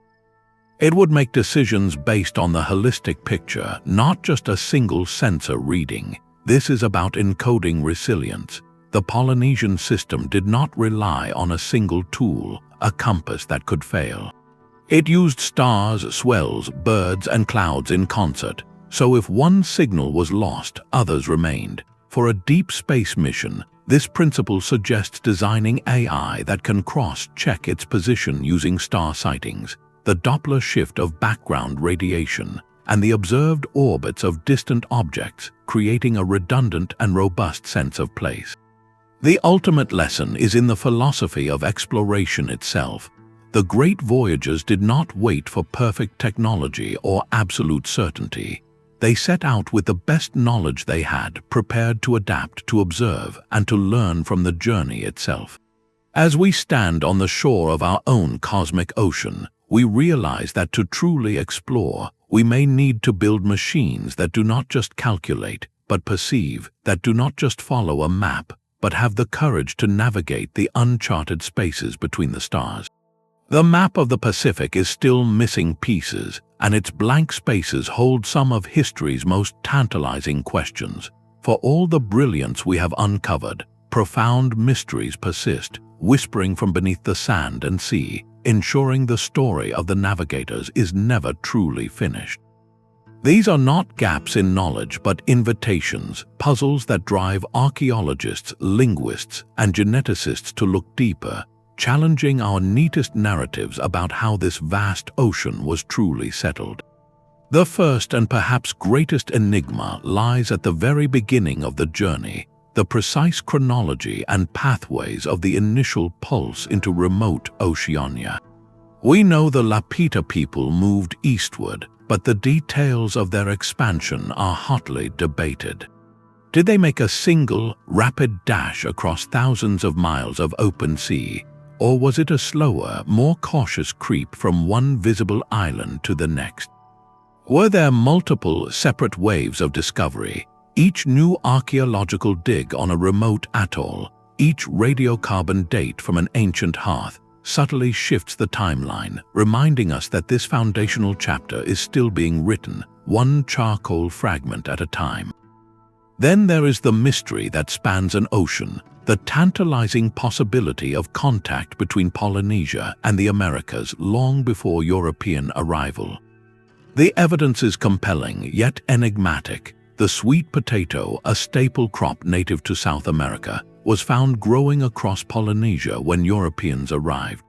It would make decisions based on the holistic picture, not just a single sensor reading. This is about encoding resilience. The Polynesian system did not rely on a single tool, a compass that could fail. It used stars, swells, birds, and clouds in concert, so if one signal was lost, others remained. For a deep space mission, this principle suggests designing AI that can cross-check its position using star sightings, the Doppler shift of background radiation, and the observed orbits of distant objects, creating a redundant and robust sense of place. The ultimate lesson is in the philosophy of exploration itself. The great voyagers did not wait for perfect technology or absolute certainty. They set out with the best knowledge they had, prepared to adapt, to observe, and to learn from the journey itself. As we stand on the shore of our own cosmic ocean, we realize that to truly explore, we may need to build machines that do not just calculate, but perceive, that do not just follow a map, but have the courage to navigate the uncharted spaces between the stars. The map of the Pacific is still missing pieces, and its blank spaces hold some of history's most tantalizing questions. For all the brilliance we have uncovered, profound mysteries persist, whispering from beneath the sand and sea, ensuring the story of the navigators is never truly finished. These are not gaps in knowledge, but invitations, puzzles that drive archaeologists, linguists, and geneticists to look deeper, challenging our neatest narratives about how this vast ocean was truly settled. The first and perhaps greatest enigma lies at the very beginning of the journey, the precise chronology and pathways of the initial pulse into remote Oceania. We know the Lapita people moved eastward, but the details of their expansion are hotly debated. Did they make a single, rapid dash across thousands of miles of open sea, or was it a slower, more cautious creep from one visible island to the next? Were there multiple, separate waves of discovery, each new archaeological dig on a remote atoll, each radiocarbon date from an ancient hearth, subtly shifts the timeline, reminding us that this foundational chapter is still being written, one charcoal fragment at a time. Then there is the mystery that spans an ocean, the tantalizing possibility of contact between Polynesia and the Americas long before European arrival. The evidence is compelling, yet enigmatic. The sweet potato, a staple crop native to South America, was found growing across Polynesia when Europeans arrived.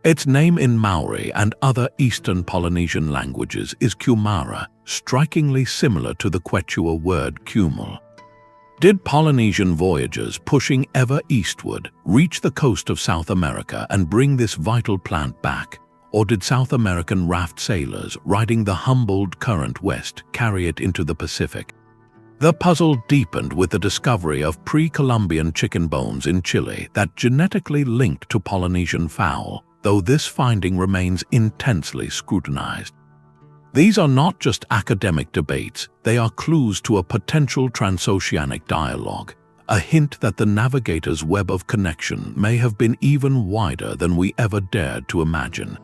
Its name in Maori and other Eastern Polynesian languages is kumara, strikingly similar to the Quechua word kumul. Did Polynesian voyagers pushing ever eastward reach the coast of South America and bring this vital plant back? or did South American raft sailors riding the Humboldt Current west carry it into the Pacific? The puzzle deepened with the discovery of pre-Columbian chicken bones in Chile that genetically linked to Polynesian fowl, though this finding remains intensely scrutinized. These are not just academic debates, they are clues to a potential transoceanic dialogue, a hint that the Navigator's web of connection may have been even wider than we ever dared to imagine.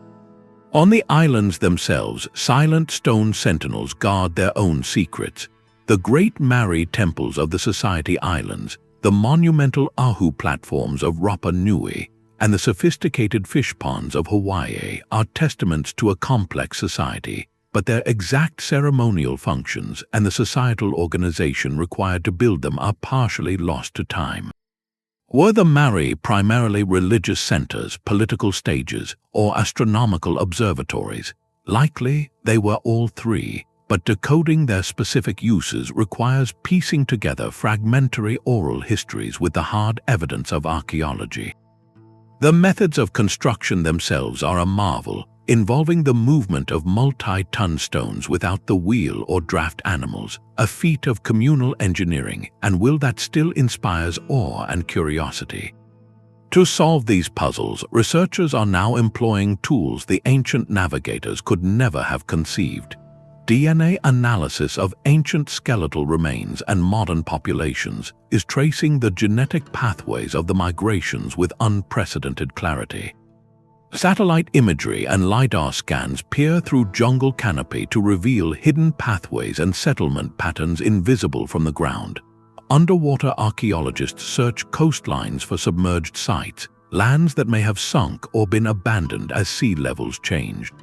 On the islands themselves, silent stone sentinels guard their own secrets. The great Mari temples of the Society Islands, the monumental Ahu platforms of Rapa Nui, and the sophisticated fish ponds of Hawaii are testaments to a complex society, but their exact ceremonial functions and the societal organization required to build them are partially lost to time. Were the Mari primarily religious centers, political stages, or astronomical observatories? Likely, they were all three, but decoding their specific uses requires piecing together fragmentary oral histories with the hard evidence of archaeology. The methods of construction themselves are a marvel, involving the movement of multi-ton stones without the wheel or draft animals, a feat of communal engineering and will that still inspires awe and curiosity. To solve these puzzles, researchers are now employing tools the ancient navigators could never have conceived. DNA analysis of ancient skeletal remains and modern populations is tracing the genetic pathways of the migrations with unprecedented clarity. Satellite imagery and LiDAR scans peer through jungle canopy to reveal hidden pathways and settlement patterns invisible from the ground. Underwater archaeologists search coastlines for submerged sites, lands that may have sunk or been abandoned as sea levels changed.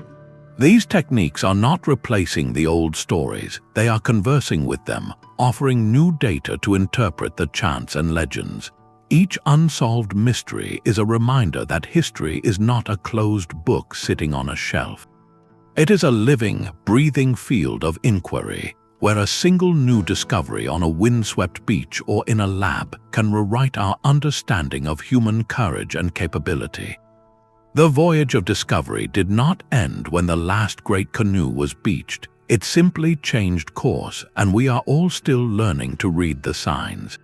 These techniques are not replacing the old stories, they are conversing with them, offering new data to interpret the chants and legends. Each unsolved mystery is a reminder that history is not a closed book sitting on a shelf. It is a living, breathing field of inquiry, where a single new discovery on a windswept beach or in a lab can rewrite our understanding of human courage and capability. The voyage of discovery did not end when the last great canoe was beached. It simply changed course, and we are all still learning to read the signs.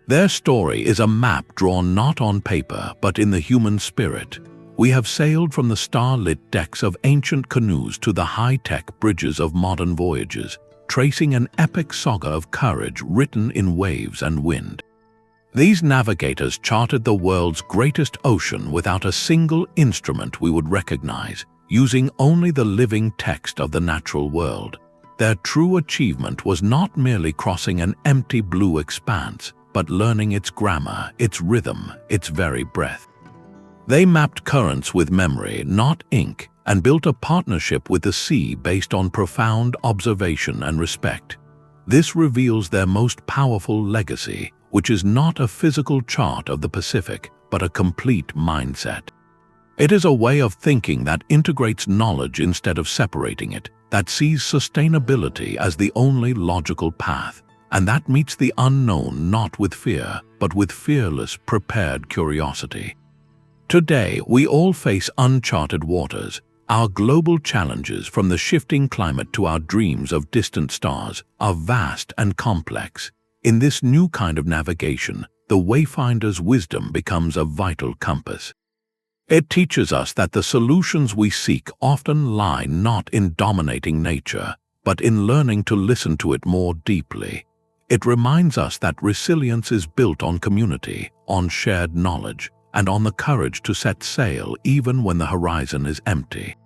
Their story is a map drawn not on paper but in the human spirit. We have sailed from the star-lit decks of ancient canoes to the high-tech bridges of modern voyages, tracing an epic saga of courage written in waves and wind. These navigators charted the world's greatest ocean without a single instrument we would recognize, using only the living text of the natural world. Their true achievement was not merely crossing an empty blue expanse, but learning its grammar, its rhythm, its very breath. They mapped currents with memory, not ink, and built a partnership with the sea based on profound observation and respect. This reveals their most powerful legacy, which is not a physical chart of the Pacific, but a complete mindset. It is a way of thinking that integrates knowledge instead of separating it, that sees sustainability as the only logical path, and that meets the unknown not with fear, but with fearless, prepared curiosity. Today, we all face uncharted waters. Our global challenges, from the shifting climate to our dreams of distant stars, are vast and complex. In this new kind of navigation, the wayfinder's wisdom becomes a vital compass. It teaches us that the solutions we seek often lie not in dominating nature, but in learning to listen to it more deeply. It reminds us that resilience is built on community, on shared knowledge, and on the courage to set sail even when the horizon is empty.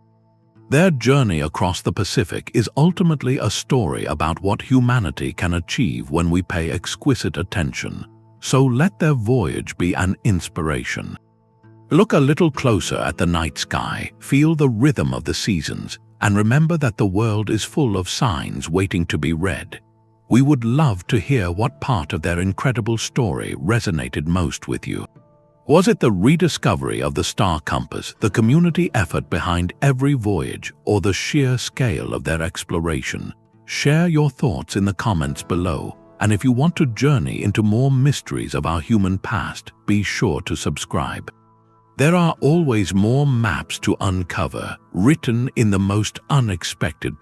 Their journey across the Pacific is ultimately a story about what humanity can achieve when we pay exquisite attention. So let their voyage be an inspiration. Look a little closer at the night sky, feel the rhythm of the seasons, and remember that the world is full of signs waiting to be read. We would love to hear what part of their incredible story resonated most with you. Was it the rediscovery of the star compass, the community effort behind every voyage, or the sheer scale of their exploration? Share your thoughts in the comments below, and if you want to journey into more mysteries of our human past, be sure to subscribe. There are always more maps to uncover, written in the most unexpected